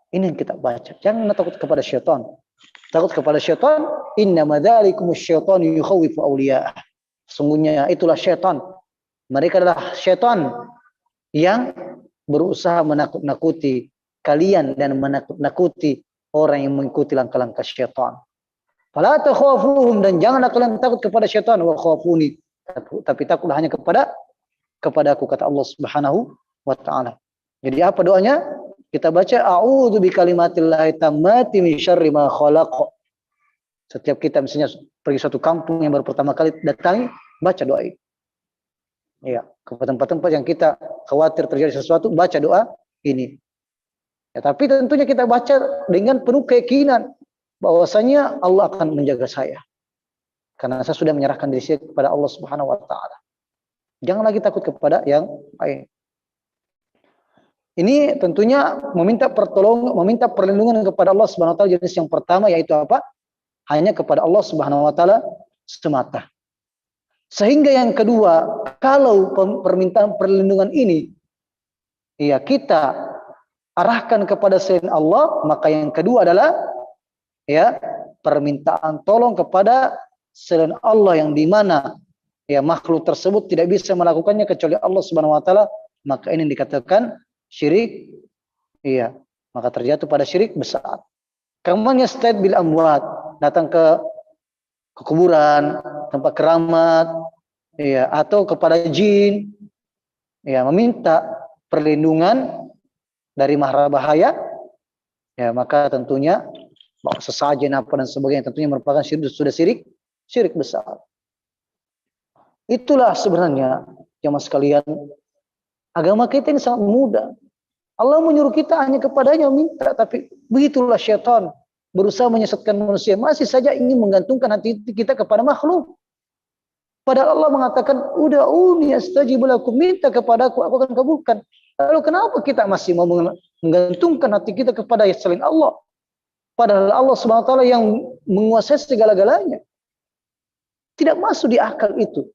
Ini yang kita baca. Jangan takut kepada syaitan. Takut kepada syaitan, innama dzalikumus syaitanu yukhawifu awliya'ah. Sungguhnya itulah syaitan. Mereka adalah syaitan yang berusaha menakut-nakuti kalian dan menakut-nakuti orang yang mengikuti langkah-langkah syaitan. Fala takhafuhum, dan janganlah kalian takut kepada syaitan, wa khafuni, tapi takutlah hanya kepada aku, kata Allah Subhanahu wa taala. Jadi apa doanya? Kita baca a'udzu bikalimatillahi tammati min syarri ma khalaq. Setiap kita misalnya pergi suatu kampung yang baru pertama kali datangi, baca doa ini. Ya, ke tempat-tempat yang kita khawatir terjadi sesuatu, baca doa ini. Ya, tapi tentunya kita baca dengan penuh keyakinan bahwasanya Allah akan menjaga saya. Karena saya sudah menyerahkan diri saya kepada Allah Subhanahu wa taala. Jangan lagi takut kepada yang lain. Ini tentunya meminta perlindungan kepada Allah Subhanahu wa taala. Jenis yang pertama yaitu apa? Hanya kepada Allah Subhanahu wa taala semata. Sehingga yang kedua, kalau permintaan perlindungan ini kita arahkan kepada selain Allah, maka yang kedua adalah permintaan tolong kepada selain Allah, yang dimana makhluk tersebut tidak bisa melakukannya kecuali Allah Subhanahu wa taala, maka ini dikatakan syirik maka terjatuh pada syirik besar. Kaman yastad bil amwat, datang ke kuburan, tempat keramat, ya, atau kepada jin, ya, meminta perlindungan dari mara bahaya, ya, maka tentunya sesajen apa dan sebagainya tentunya merupakan syirik besar. Itulah sebenarnya jemaah sekalian, agama kita ini sangat mudah. Allah menyuruh kita hanya kepadanya minta, tapi begitulah syaitan berusaha menyesatkan manusia, masih saja ingin menggantungkan hati kita kepada makhluk. Padahal Allah mengatakan, ud'uni astajib lakum, minta kepadaku, aku akan kabulkan. Lalu kenapa kita masih mau menggantungkan hati kita kepada selain Allah? Padahal Allah Subhanahu wa taala yang menguasai segala-galanya. Tidak masuk di akal itu.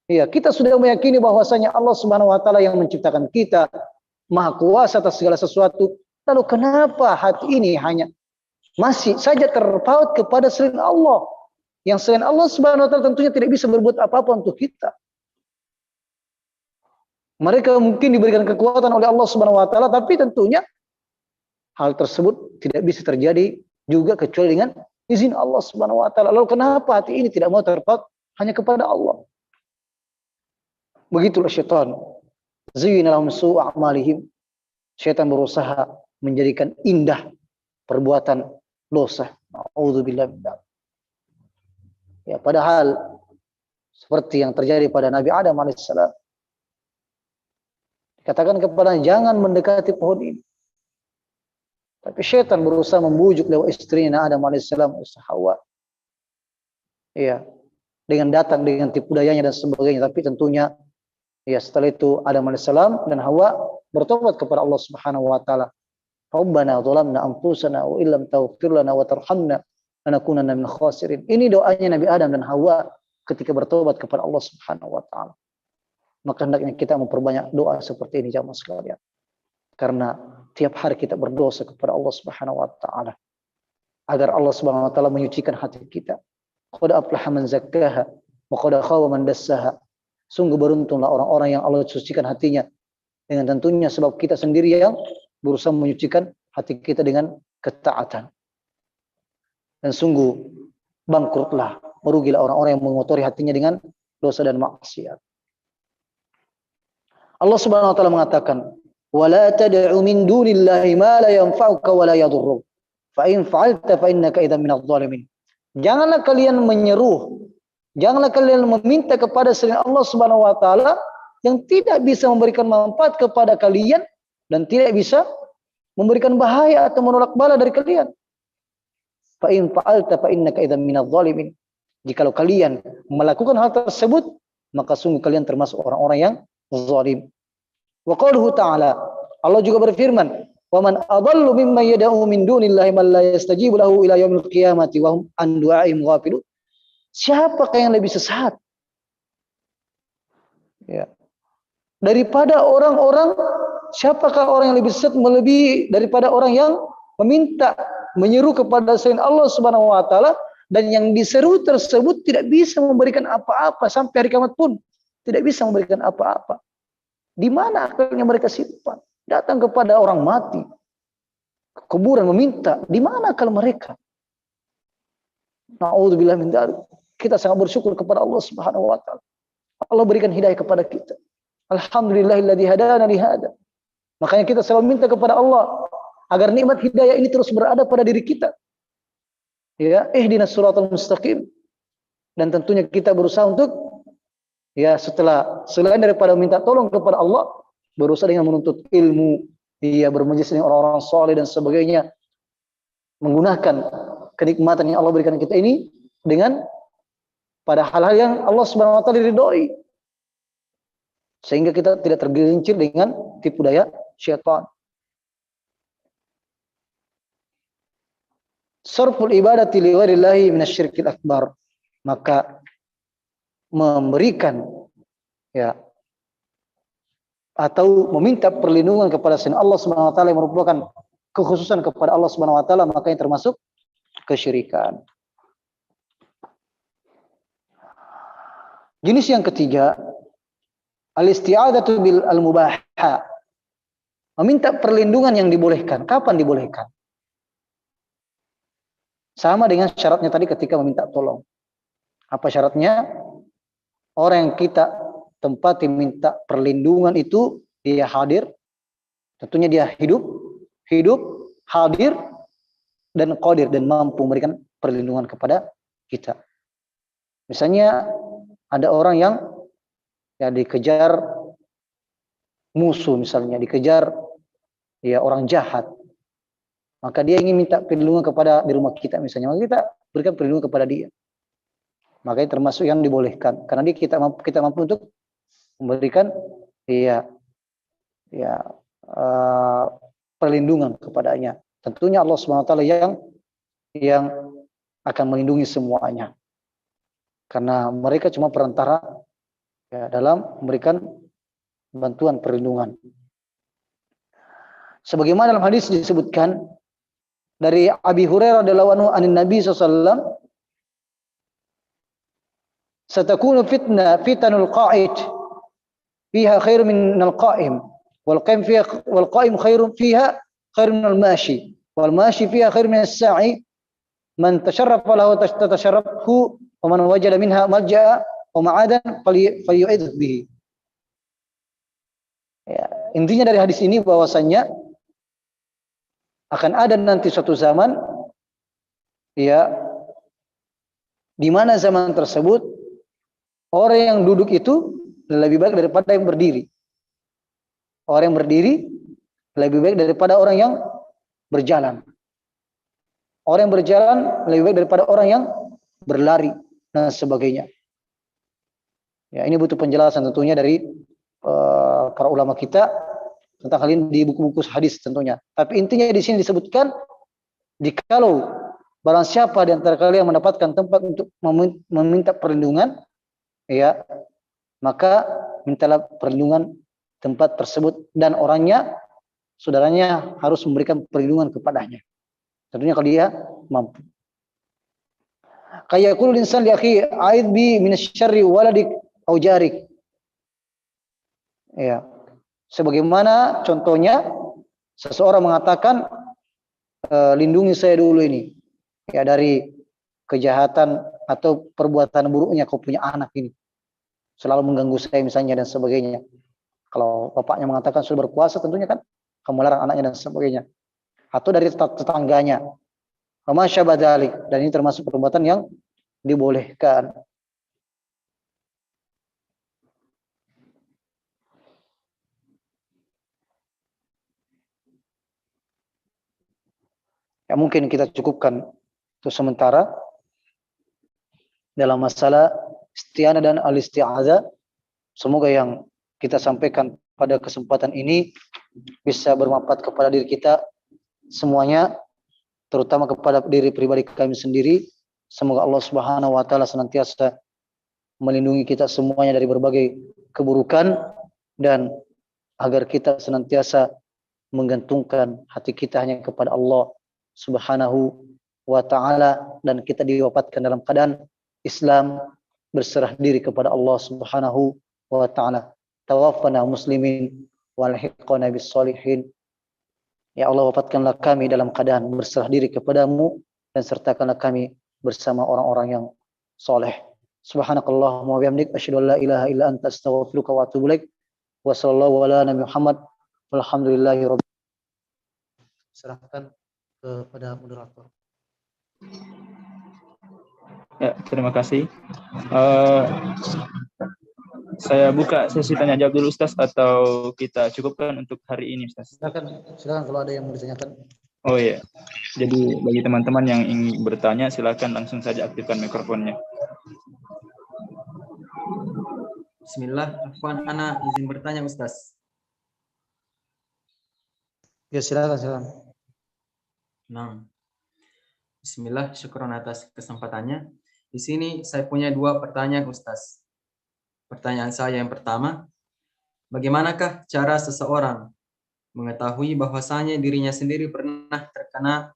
Ya, kita sudah meyakini bahwasanya Allah Subhanahu wa taala yang menciptakan kita, Maha Kuasa atas segala sesuatu. Lalu kenapa hati ini hanya masih saja terpaut kepada selain Allah? Yang selain Allah Subhanahu wa taala tentunya tidak bisa berbuat apa-apa untuk kita. Mereka mungkin diberikan kekuatan oleh Allah Subhanahu wa taala, tapi tentunya hal tersebut tidak bisa terjadi juga kecuali dengan izin Allah Subhanahu wa taala. Lalu kenapa hati ini tidak mau terpaut hanya kepada Allah? Begitulah syaitan. Zayyana lahum su'u a'malihim. Syaitan berusaha menjadikan indah perbuatan dosa. A'udzubillahi min dzalik. Ya, padahal seperti yang terjadi pada Nabi Adam alaihissalam. Dikatakan kepadanya, jangan mendekati pohon ini. Tapi syaitan berusaha membujuk lewat istrinya Adam alaihissalam, Hawa. Ya, dengan datang dengan tipu dayanya dan sebagainya. Tapi tentunya, ya, setelah itu Adam alaihissalam dan Hawa bertobat kepada Allah Subhanahu wa taala. Rabbana zalamna anfusana wa illam taghfir lana wa tarhamna lanakunanna minal khasirin. Ini doanya Nabi Adam dan Hawa ketika bertobat kepada Allah Subhanahu wa taala. Maka hendaknya kita memperbanyak doa seperti ini jamaah sekalian. Karena tiap hari kita berdosa kepada Allah Subhanahu wa taala agar Allah Subhanahu wa taala menyucikan hati kita. Qad aflaha man zakkaha wa qad khaba man dassaha. Sungguh beruntunglah orang-orang yang Allah sucikan hatinya. Dengan tentunya sebab kita sendiri yang berusaha menyucikan hati kita dengan ketaatan. Dan sungguh bangkrutlah, merugilah orang-orang yang mengotori hatinya dengan dosa dan maksiat. Allah Subhanahu wa taala mengatakan, "Wala tad'u min dunillahi ma la yanfa'uka wa la yadhurruk. Fa in fa'alta fa innaka idzan minadh dhalimin." Janganlah kalian menyeru, janganlah kalian meminta kepada selain Allah Subhanahu wa taala yang tidak bisa memberikan manfaat kepada kalian dan tidak bisa memberikan bahaya atau menolak bala dari kalian. Fa in fa'alta fa innaka idzan minadh dhalimin. Jikalau kalian melakukan hal tersebut, maka sungguh kalian termasuk orang-orang yang zalim. Wa qauluhu ta'ala, Allah juga berfirman, "Wa man adallu mimman yad'u min dunillahi man la yastajibu lahu ila yaumil qiyamati wa hum an du'a'ihim ghafilun." Siapakah yang lebih sesat? Ya. Daripada orang-orang, siapakah orang yang lebih sesat melebihi daripada orang yang meminta, menyeru kepada selain Allah Subhanahu wa taala dan yang diseru tersebut tidak bisa memberikan apa-apa sampai hari kiamat pun tidak bisa memberikan apa-apa. Di mana akhirnya mereka simpan? Datang kepada orang mati, ke kuburan meminta. Di mana akal mereka? Na'udzubillah min dzalik. Kita sangat bersyukur kepada Allah Subhanahu wa taala. Allah berikan hidayah kepada kita. Alhamdulillahilladzi hadana li hada. Makanya kita selalu minta kepada Allah agar nikmat hidayah ini terus berada pada diri kita. Ya, ihdinas siratal mustaqim. Dan tentunya kita berusaha untuk, ya, setelah selain daripada minta tolong kepada Allah, berusaha dengan menuntut ilmu, ya, bermajlis dengan orang-orang saleh dan sebagainya, menggunakan kenikmatan yang Allah berikan kita ini dengan pada hal-hal yang Allah Subhanahu wa taala ridhoi, sehingga kita tidak tergelincir dengan tipu daya syaitan. Sarful ibadati li ghairillahi minasyirkil akbar. Maka memberikan, ya, atau meminta perlindungan kepada selain Allah Subhanahu wa taala yang merupakan kekhususan kepada Allah Subhanahu wa taala, maka yang termasuk kesyirikan. Jenis yang ketiga, al-isti'adzatu bil al-mubaha. Meminta perlindungan yang dibolehkan. Kapan dibolehkan? Sama dengan syaratnya tadi ketika meminta tolong. Apa syaratnya? Orang yang kita tempati minta perlindungan itu dia hadir, tentunya dia hidup, hadir, dan qadir, dan mampu memberikan perlindungan kepada kita. Misalnya ada orang yang ya dikejar musuh, misalnya dikejar ya orang jahat, maka dia ingin minta perlindungan kepada di rumah kita misalnya, maka kita berikan perlindungan kepada dia. Makanya termasuk yang dibolehkan, karena dia kita mampu untuk memberikan perlindungan kepadanya. Tentunya Allah Subhanahu wa taala yang akan melindungi semuanya. Karena mereka cuma perantara ya, dalam memberikan bantuan perlindungan. Sebagaimana dalam hadis disebutkan dari Abi Hurairah radhiyallahu anhu anin Nabi sallallahu alaihi wasallam, satakunu fitanul qa'id fiha khairu minal qa'im wal qa'im khairu fiha khairu minal mashi wal mashi fiha khairu minas sa'i man tasharrafa lahu tatasharrafhu wa man wajada minha malja'a wa ma'adan falyu'idh bihi. Ya, intinya dari hadis ini bahwasannya akan ada nanti suatu zaman ya di mana zaman tersebut orang yang duduk itu lebih baik daripada yang berdiri. Orang yang berdiri lebih baik daripada orang yang berjalan. Orang yang berjalan lebih baik daripada orang yang berlari dan sebagainya. Ya, ini butuh penjelasan tentunya dari para ulama kita tentang hal ini di buku-buku hadis tentunya. Tapi intinya di sini disebutkan jikalau barang siapa di antara kalian mendapatkan tempat untuk meminta perlindungan, ya, maka mintalah perlindungan tempat tersebut dan orangnya, saudaranya harus memberikan perlindungan kepadanya. Tentunya kalau dia mampu. Kayak kulul insan li akhi a'id bi minasyarri waladik au jarik. Ya. Sebagaimana contohnya seseorang mengatakan lindungi saya dulu ini ya dari kejahatan atau perbuatan buruknya kau punya anak ini. Selalu mengganggu saya misalnya dan sebagainya. Kalau bapaknya mengatakan sudah berkuasa tentunya kan kamu larang anaknya dan sebagainya. Atau dari tetangganya. Wa syabah dzalik, dan ini termasuk perbuatan yang dibolehkan. Ya mungkin kita cukupkan untuk sementara dalam masalah isti'anah dan al-isti'adzah. Semoga yang kita sampaikan pada kesempatan ini bisa bermanfaat kepada diri kita semuanya, terutama kepada diri pribadi kami sendiri. Semoga Allah Subhanahu wa taala senantiasa melindungi kita semuanya dari berbagai keburukan dan agar kita senantiasa menggantungkan hati kita hanya kepada Allah Subhanahu wa taala dan kita diwafatkan dalam keadaan Islam, berserah diri kepada Allah Subhanahu wa taala. Tawaffana muslimin walhiqna bis solihin. Ya Allah, wafatkanlah kami dalam keadaan berserah diri kepadamu dan sertakanlah kami bersama orang-orang yang soleh. Subhanakallahumma wa bihamdik asyhadu an la ilaha illa anta astaghfiruka wa atubu ilaik. Wa sallallahu ala nabi Muhammad walhamdulillahi rabbil. Serahkan kepada moderator. Ya, terima kasih. Saya buka sesi tanya jawab dulu Ustaz, atau kita cukupkan untuk hari ini Ustaz? Silakan kalau ada yang mau ditanyakan. Oh iya. Jadi bagi teman-teman yang ingin bertanya silakan langsung saja aktifkan mikrofonnya. Bismillah, Afwan, ana izin bertanya Ustaz. Ya silakan. Nah. Bismillah, syukron atas kesempatannya. Di sini saya punya 2 pertanyaan Ustaz. Pertanyaan saya yang pertama, bagaimanakah cara seseorang mengetahui bahwasanya dirinya sendiri pernah terkena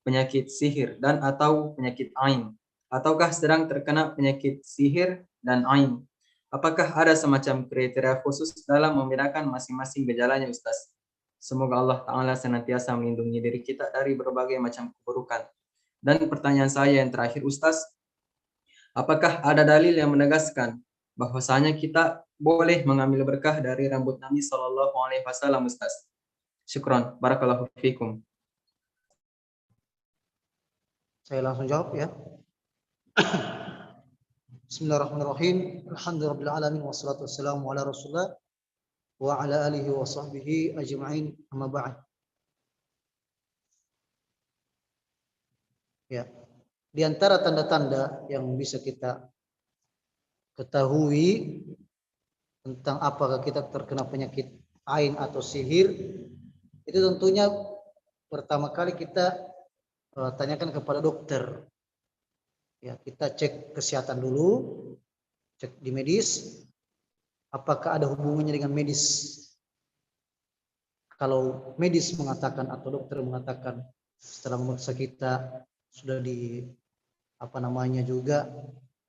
penyakit sihir dan atau penyakit ain, ataukah sedang terkena penyakit sihir dan ain? Apakah ada semacam kriteria khusus dalam membedakan masing-masing gejalanya Ustaz? Semoga Allah Ta'ala senantiasa melindungi diri kita dari berbagai macam keburukan. Dan pertanyaan saya yang terakhir, Ustaz, apakah ada dalil yang menegaskan bahwasanya kita boleh mengambil berkah dari rambut Nabi Shallallahu Alaihi Wasallam, Ustaz? Syukran, barakallahu fiikum. Saya langsung jawab ya. Bismillahirrahmanirrahim. Alhamdulillahirabbil alamin wassalatu wassalamu ala Rasulillah wa ala alihi wa sahbihi ajma'in. Amma ba'd. Ya. Di antara tanda-tanda yang bisa kita ketahui tentang apakah kita terkena penyakit ain atau sihir, itu tentunya pertama kali kita tanyakan kepada dokter. Ya, kita cek kesehatan dulu, cek di medis, apakah ada hubungannya dengan medis. Kalau medis mengatakan atau dokter mengatakan setelah memeriksa kita sudah juga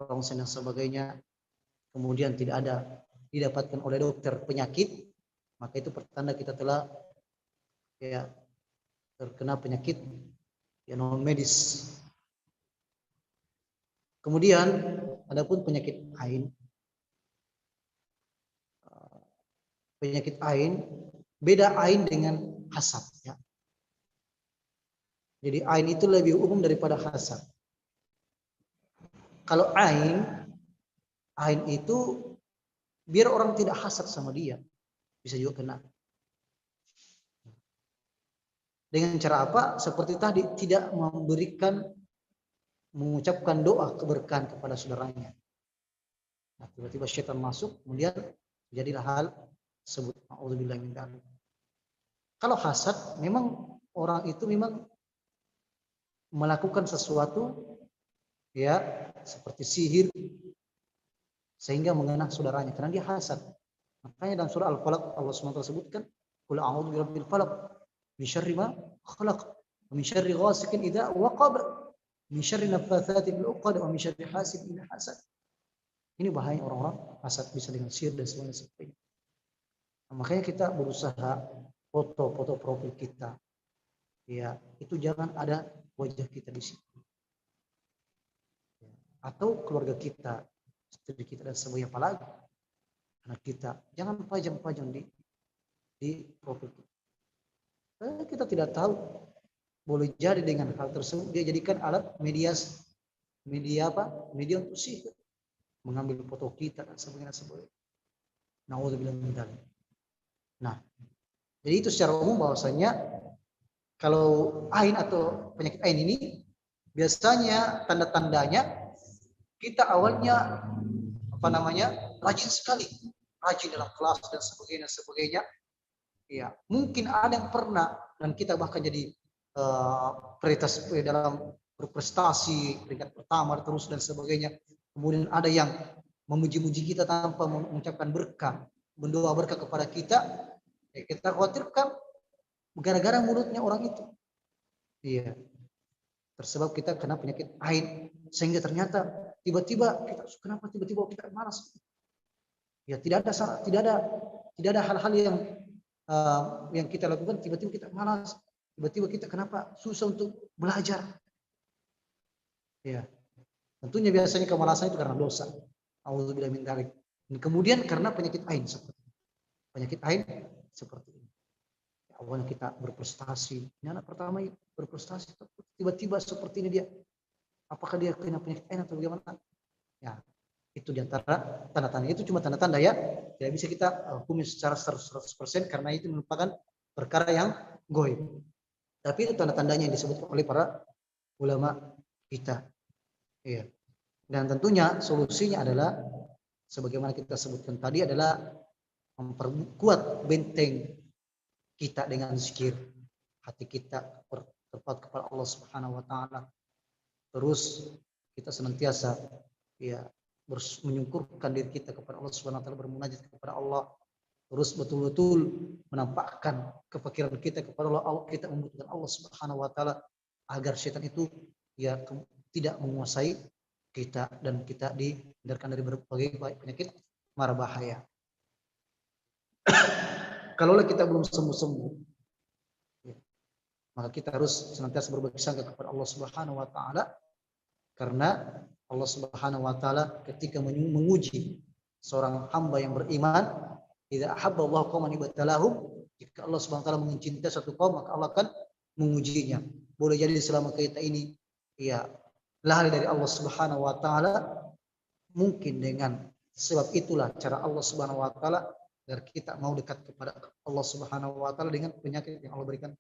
rongsen dan sebagainya, kemudian tidak ada didapatkan oleh dokter penyakit, maka itu pertanda kita telah ya terkena penyakit yang non medis. Kemudian adapun penyakit ain. Penyakit ain, beda ain dengan hasad ya. Jadi ain itu lebih umum daripada hasad. Kalau ain itu biar orang tidak hasad sama dia, bisa juga kena. Dengan cara apa? Seperti tadi, tidak mengucapkan doa keberkahan kepada saudaranya. Nah, tiba-tiba syaitan masuk, kemudian jadilah hal tersebut. A'udzubillahi min dzalik. Kalau hasad, memang orang itu memang melakukan sesuatu ya seperti sihir sehingga mengena saudaranya karena dia hasad. Makanya dalam surah Al-Falaq Allah SWT sebutkan, qul a'udzu birabbil falaq min syarri ma khalaq wa min syarri ghasiqin idza waqab min syarri naffatsati fil 'uqad wa min syarri hasidin idza hasad. Ini bahaya orang-orang hasad, bisa dengan sihir dan sebagainya. Nah, makanya kita berusaha foto profil kita ya itu jangan ada wajah kita di situ. Atau keluarga kita, istri kita dan sebagainya, apalagi anak kita, jangan pajang-pajang di profil kita. Kita tidak tahu, boleh jadi dengan hal tersebut dia jadikan alat media untuk sihir, mengambil foto kita dan sebagainya. Nauzubillah min dzalik. Nah, jadi itu secara umum bahwasanya kalau ain atau penyakit ain ini biasanya tanda-tandanya kita awalnya rajin sekali, rajin dalam kelas dan sebagainya. Ya, mungkin ada yang pernah dan kita bahkan jadi prioritas dalam berprestasi peringkat pertama terus dan sebagainya. Kemudian ada yang memuji-muji kita tanpa mengucapkan berkah, mendoa berkah kepada kita. Ya, kita khawatirkan gara-gara mulutnya orang itu. Iya. Tersebab kita kena penyakit ain sehingga ternyata tiba-tiba kita malas. Ya, tidak ada hal-hal yang kita lakukan tiba-tiba kita malas, tiba-tiba kita kenapa susah untuk belajar. Ya. Tentunya biasanya kemalasan itu karena dosa. A'udzubillahi min dzalik. Dan kemudian karena penyakit ain seperti ini. Penyakit ain seperti ini. Awalnya kita berprestasi, ini anak pertama berprestasi, tiba-tiba seperti ini dia. Apakah dia kena penyakit ain atau bagaimana? Ya, itu diantara tanda-tanda. Itu cuma tanda-tanda ya. Tidak bisa kita hukumi secara 100% karena itu merupakan perkara yang goib. Tapi itu tanda-tandanya yang disebutkan oleh para ulama kita. Iya. Dan tentunya solusinya adalah sebagaimana kita sebutkan tadi adalah memperkuat benteng kita dengan zikir, hati kita terpaut kepada Allah Subhanahu wa taala. Terus kita senantiasa ya menyungkurkan diri kita kepada Allah Subhanahu wa taala, bermunajat kepada Allah. Terus betul-betul menampakkan kefakiran kita kepada Allah, kita membutuhkan Allah Subhanahu wa taala agar setan itu ya tidak menguasai kita dan kita dihindarkan dari berbagai penyakit mara bahaya. Kalaulah kita belum sembuh-sembuh, maka kita harus senantiasa berbaik sangka kepada Allah Subhanahu wa taala, karena Allah Subhanahu wa taala ketika menguji seorang hamba yang beriman, idza ahabba Allah qauman ibtalahum, jika Allah Subhanahu wa taala mencintai satu kaum maka Allah akan mengujinya. Boleh jadi selama kita ini ya lari dari Allah Subhanahu wa taala, mungkin dengan sebab itulah cara Allah Subhanahu wa taala agar kita mau dekat kepada Allah Subhanahu wa taala dengan penyakit yang Allah berikan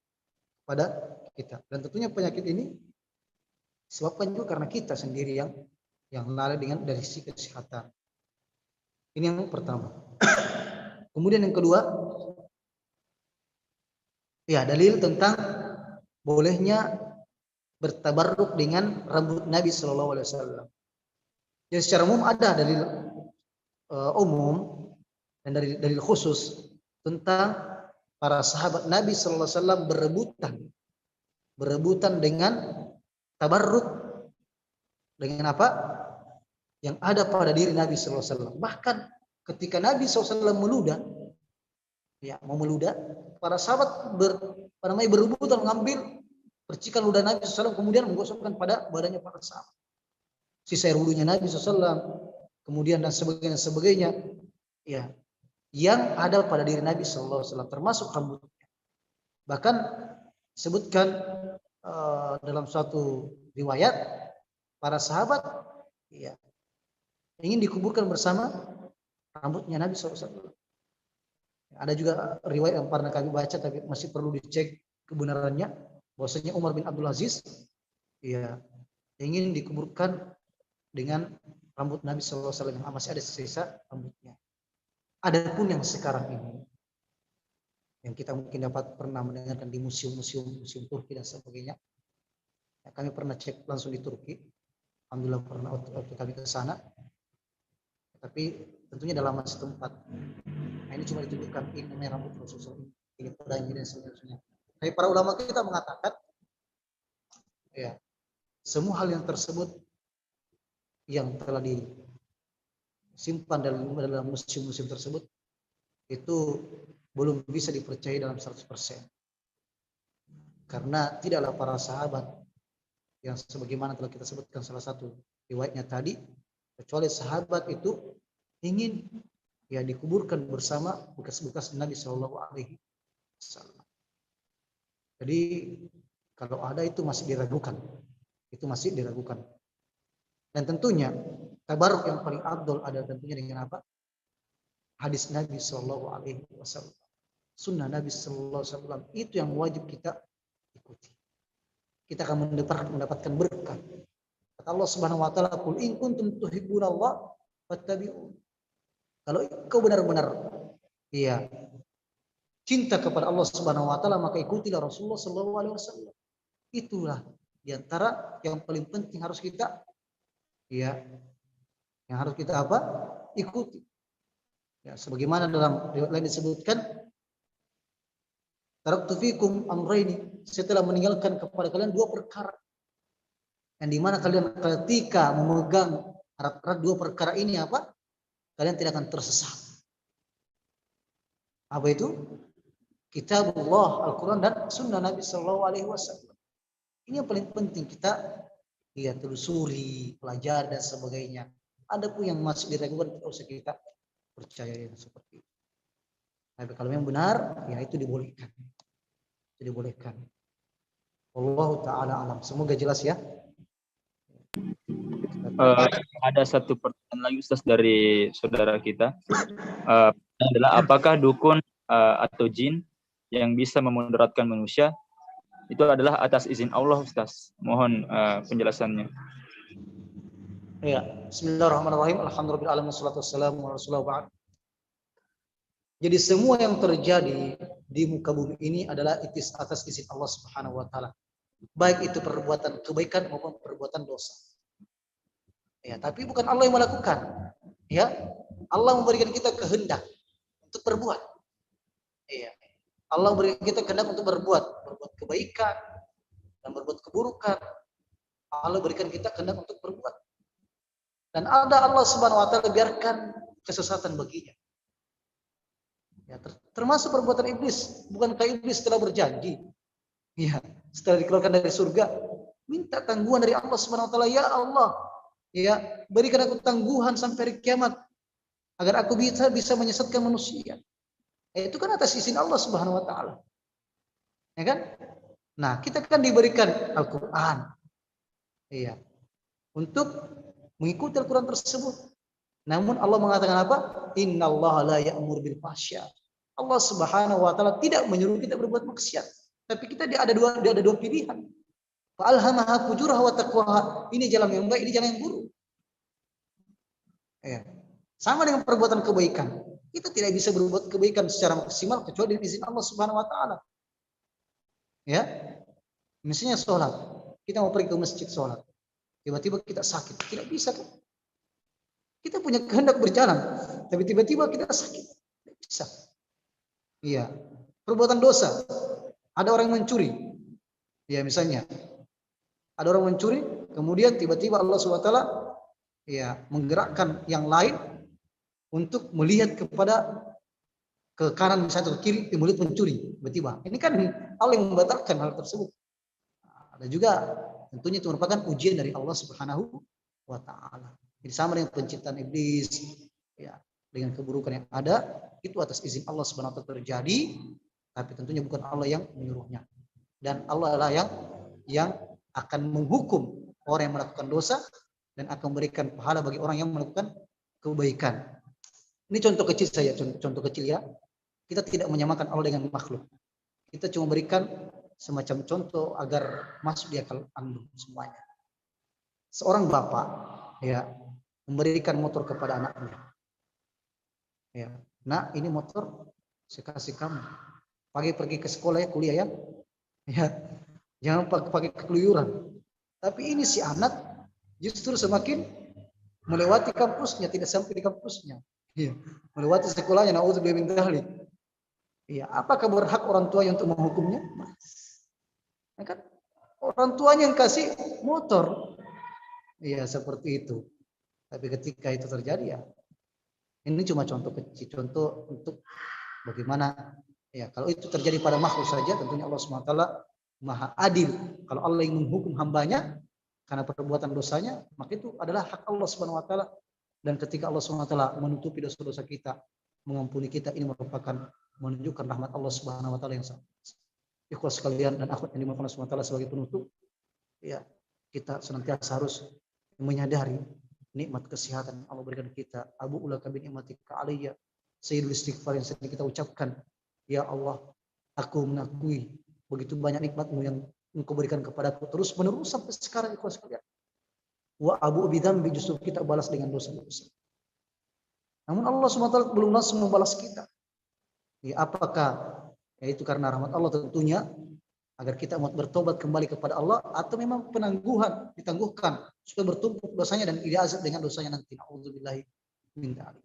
pada kita. Dan tentunya penyakit ini disebabkan juga karena kita sendiri yang lalai dengan dari sisi kesehatan. Ini yang pertama. Kemudian yang kedua, ya dalil tentang bolehnya bertabarruk dengan rambut Nabi Shallallahu Alaihi Wasallam. Jadi secara umum ada dalil umum dan dalil khusus tentang para sahabat Nabi Shallallahu Alaihi Wasallam berebutan dengan tabarruk dengan apa yang ada pada diri Nabi Shallallahu Alaihi Wasallam. Bahkan ketika Nabi SAW meludah, ya mau meludah, para sahabat berebutan mengambil percikan ludah Nabi SAW kemudian menggosokkan pada badannya para sahabat. Sisa air wudhunya Nabi SAW, kemudian dan sebagainya, ya yang ada pada diri Nabi SAW termasuk rambutnya. Bahkan disebutkan dalam suatu riwayat para sahabat ya ingin dikuburkan bersama rambutnya Nabi SAW. Ada juga riwayat yang pernah kami baca tapi masih perlu dicek kebenarannya, bahwasanya Umar bin Abdul Aziz ya ingin dikuburkan dengan rambut Nabi SAW yang masih ada sisa rambutnya. Adapun yang sekarang ini yang kita mungkin dapat pernah mendengarkan di museum Turki dan sebagainya. Ya, kami pernah cek langsung di Turki. Alhamdulillah pernah waktu kami ke sana. Tapi tentunya dalam setempat. Nah, ini cuma ditunjukkan ini namanya rambut Rasulullah, ini pedangnya dan sebagainya. Tapi para ulama kita mengatakan, ya semua hal yang tersebut yang telah disimpan dalam museum tersebut itu belum bisa dipercaya dalam 100%. Karena tidaklah para sahabat yang sebagaimana telah kita sebutkan salah satu riwayatnya tadi, kecuali sahabat itu ingin ya dikuburkan bersama bekas-bekas Nabi Shallallahu Alaihi Wasallam. Jadi kalau ada itu masih diragukan, Dan tentunya tabaruk yang paling afdol ada tentunya dengan apa? Hadis Nabi Shallallahu Alaihi Wasallam, sunnah Nabi Shallallahu Alaihi Wasallam itu yang wajib kita ikuti. Kita akan mendapatkan berkah. Kata Allah Subhanahu Wa Taala, "Qul in kuntum tuhibbunallah fattabi'un." Kalau kau benar-benar cinta kepada Allah Subhanahu Wa Taala, maka ikutilah Rasulullah Shallallahu Alaihi Wasallam. Itulah diantara yang paling penting harus kita ikuti. Ya, sebagaimana dalam riwayat lain disebutkan, taraktu fikum amrayni, setelah meninggalkan kepada kalian dua perkara. Yang dimana kalian ketika memegang erat-erat dua perkara ini apa? Kalian tidak akan tersesat. Apa itu? Kitabullah, Al-Quran dan Sunnah Nabi Sallallahu Alaihi Wasallam. Ini yang paling penting kita telusuri, pelajari dan sebagainya. Ada pun yang masih diragukan, tidak usah kita percaya yang seperti itu. Tapi kalau memang benar, ya itu dibolehkan. Allah Ta'ala alam. Semoga jelas ya. Ada satu pertanyaan lagi Ustaz dari saudara kita. Adalah apakah dukun atau jin yang bisa memudaratkan manusia itu adalah atas izin Allah Ustaz? Mohon penjelasannya. Ya, bismillahirrahmanirrahim. Alhamdulillahirabbil wassalatu wassalamu ala Rasulillah. Jadi semua yang terjadi di muka bumi ini adalah atas izin Allah Subhanahu wa taala. Baik itu perbuatan kebaikan maupun perbuatan dosa. Ya, tapi bukan Allah yang melakukan. Ya, Allah memberikan kita kehendak untuk berbuat. Ya. Allah memberikan kita kehendak untuk berbuat kebaikan dan berbuat keburukan. Allah berikan kita kehendak untuk berbuat. Dan ada Allah Subhanahu wa taala biarkan kesesatan baginya. Ya, termasuk perbuatan iblis. Bukankah iblis telah berjanji Ya, setelah dikeluarkan dari surga, minta tangguhan dari Allah Subhanahu wa taala, ya Allah, ya, berikan aku tangguhan sampai hari kiamat agar aku bisa menyesatkan manusia. Itu kan atas izin Allah Subhanahu wa taala. Ya kan? Nah, kita kan diberikan Al-Qur'an. Iya. Untuk mengikuti Al-Qur'an tersebut. Namun Allah mengatakan apa? Innallaha la ya'muru bil fahsya. Allah Subhanahu wa taala tidak menyuruh kita berbuat maksiat. Tapi kita ada dua pilihan. Fa alhamaha fujuraha wa taqwaha. Ini jalan yang baik, ini jalan yang buruk. Ya. Sama dengan perbuatan kebaikan. Kita tidak bisa berbuat kebaikan secara maksimal kecuali dengan izin Allah Subhanahu wa taala. Ya. Misalnya sholat. Kita mau pergi ke masjid sholat. Tiba-tiba kita sakit. Tidak bisa kan? Kita punya kehendak berjalan, tapi tiba-tiba kita sakit. Tidak bisa. Iya. Perbuatan dosa. Ada orang yang mencuri. Ya, misalnya. Ada orang mencuri, kemudian tiba-tiba Allah SWT ya menggerakkan yang lain untuk melihat ke kanan misalnya atau ke kiri, melihat mencuri tiba-tiba. Ini kan Allah yang membatalkan hal tersebut. Ada juga tentunya itu merupakan ujian dari Allah Subhanahu wa taala. Jadi sama dengan penciptaan iblis, ya, dengan keburukan yang ada itu atas izin Allah Subhanahu wa taala terjadi, tapi tentunya bukan Allah yang menyuruhnya. Dan Allah lah yang akan menghukum orang yang melakukan dosa dan akan memberikan pahala bagi orang yang melakukan kebaikan. Ini contoh kecil saja, contoh kecil ya. Kita tidak menyamakan Allah dengan makhluk. Kita cuma berikan semacam contoh agar masuk di akal Anda semuanya. Seorang bapak ya memberikan motor kepada anaknya. Ya, nah ini motor saya kasih kamu. Pagi pergi ke sekolah ya, kuliah ya. Ya, jangan pakai keluyuran. Tapi ini si anak justru semakin melewati kampusnya, tidak sampai di kampusnya. Ya, melewati sekolahnya, naudzubillah min dzalik. Ya, apakah berhak orang tuanya untuk menghukumnya? Ya kan? Orang tuanya yang kasih motor. Ya, seperti itu. Tapi ketika itu terjadi ya, ini cuma contoh kecil, contoh untuk bagaimana ya kalau itu terjadi pada makhluk saja, tentunya Allah SWT Maha Adil. Kalau Allah yang menghukum hambanya karena perbuatan dosanya, maka itu adalah hak Allah SWT. Dan ketika Allah SWT menutupi dosa-dosa kita, mengampuni kita, ini merupakan menunjukkan rahmat Allah SWT yang sangat. Ikhlas sekalian dan akhwat yang dimuliakan Allah SWT sebagai penutup, ya kita senantiasa harus menyadari nikmat kesehatan Allah berikan kita. Abu ulaka bi ni'matika alayya. Sayyidul istighfar yang sering kita ucapkan. Ya Allah, aku mengakui begitu banyak nikmat-Mu yang Engkau berikan kepadaku terus menerus sampai sekarang ikhlas sekalian. Wa abu bidzambi, justru kita balas dengan dosa-dosa. Namun Allah SWT belum langsung membalas kita. Ya, apakah yaitu karena rahmat Allah tentunya agar kita mau bertobat kembali kepada Allah, atau memang penangguhan ditangguhkan supaya bertumpuk dosanya dan diazab dengan dosanya nanti. Nauzubillahi min dzalik.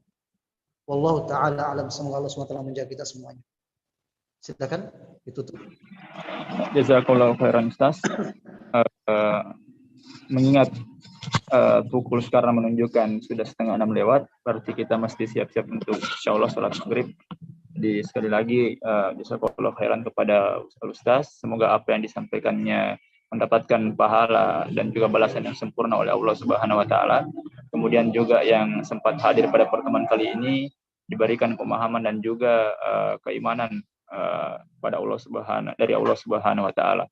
Wallahu taala alam. Semoga Allah SWT menjaga kita semuanya. Silakan ditutup. Jazakallahu khairan Ustaz. Mengingat pukul sekarang menunjukkan sudah 5:30 lewat, berarti kita mesti siap-siap untuk insyaallah sholat maghrib. Jadi sekali lagi jazakallahu khairan kepada Ustaz. Semoga apa yang disampaikannya mendapatkan pahala dan juga balasan yang sempurna oleh Allah Subhanahu wa taala. Kemudian juga yang sempat hadir pada pertemuan kali ini diberikan pemahaman dan juga keimanan pada dari Allah Subhanahu wa taala.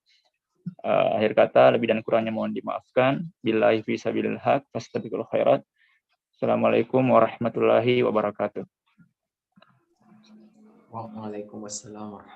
Akhir kata, lebih dan kurangnya mohon dimaafkan. Billahi fi sabilil haq, fastabiqul khairat. Assalamualaikum warahmatullahi wabarakatuh. Waalaikumsalam.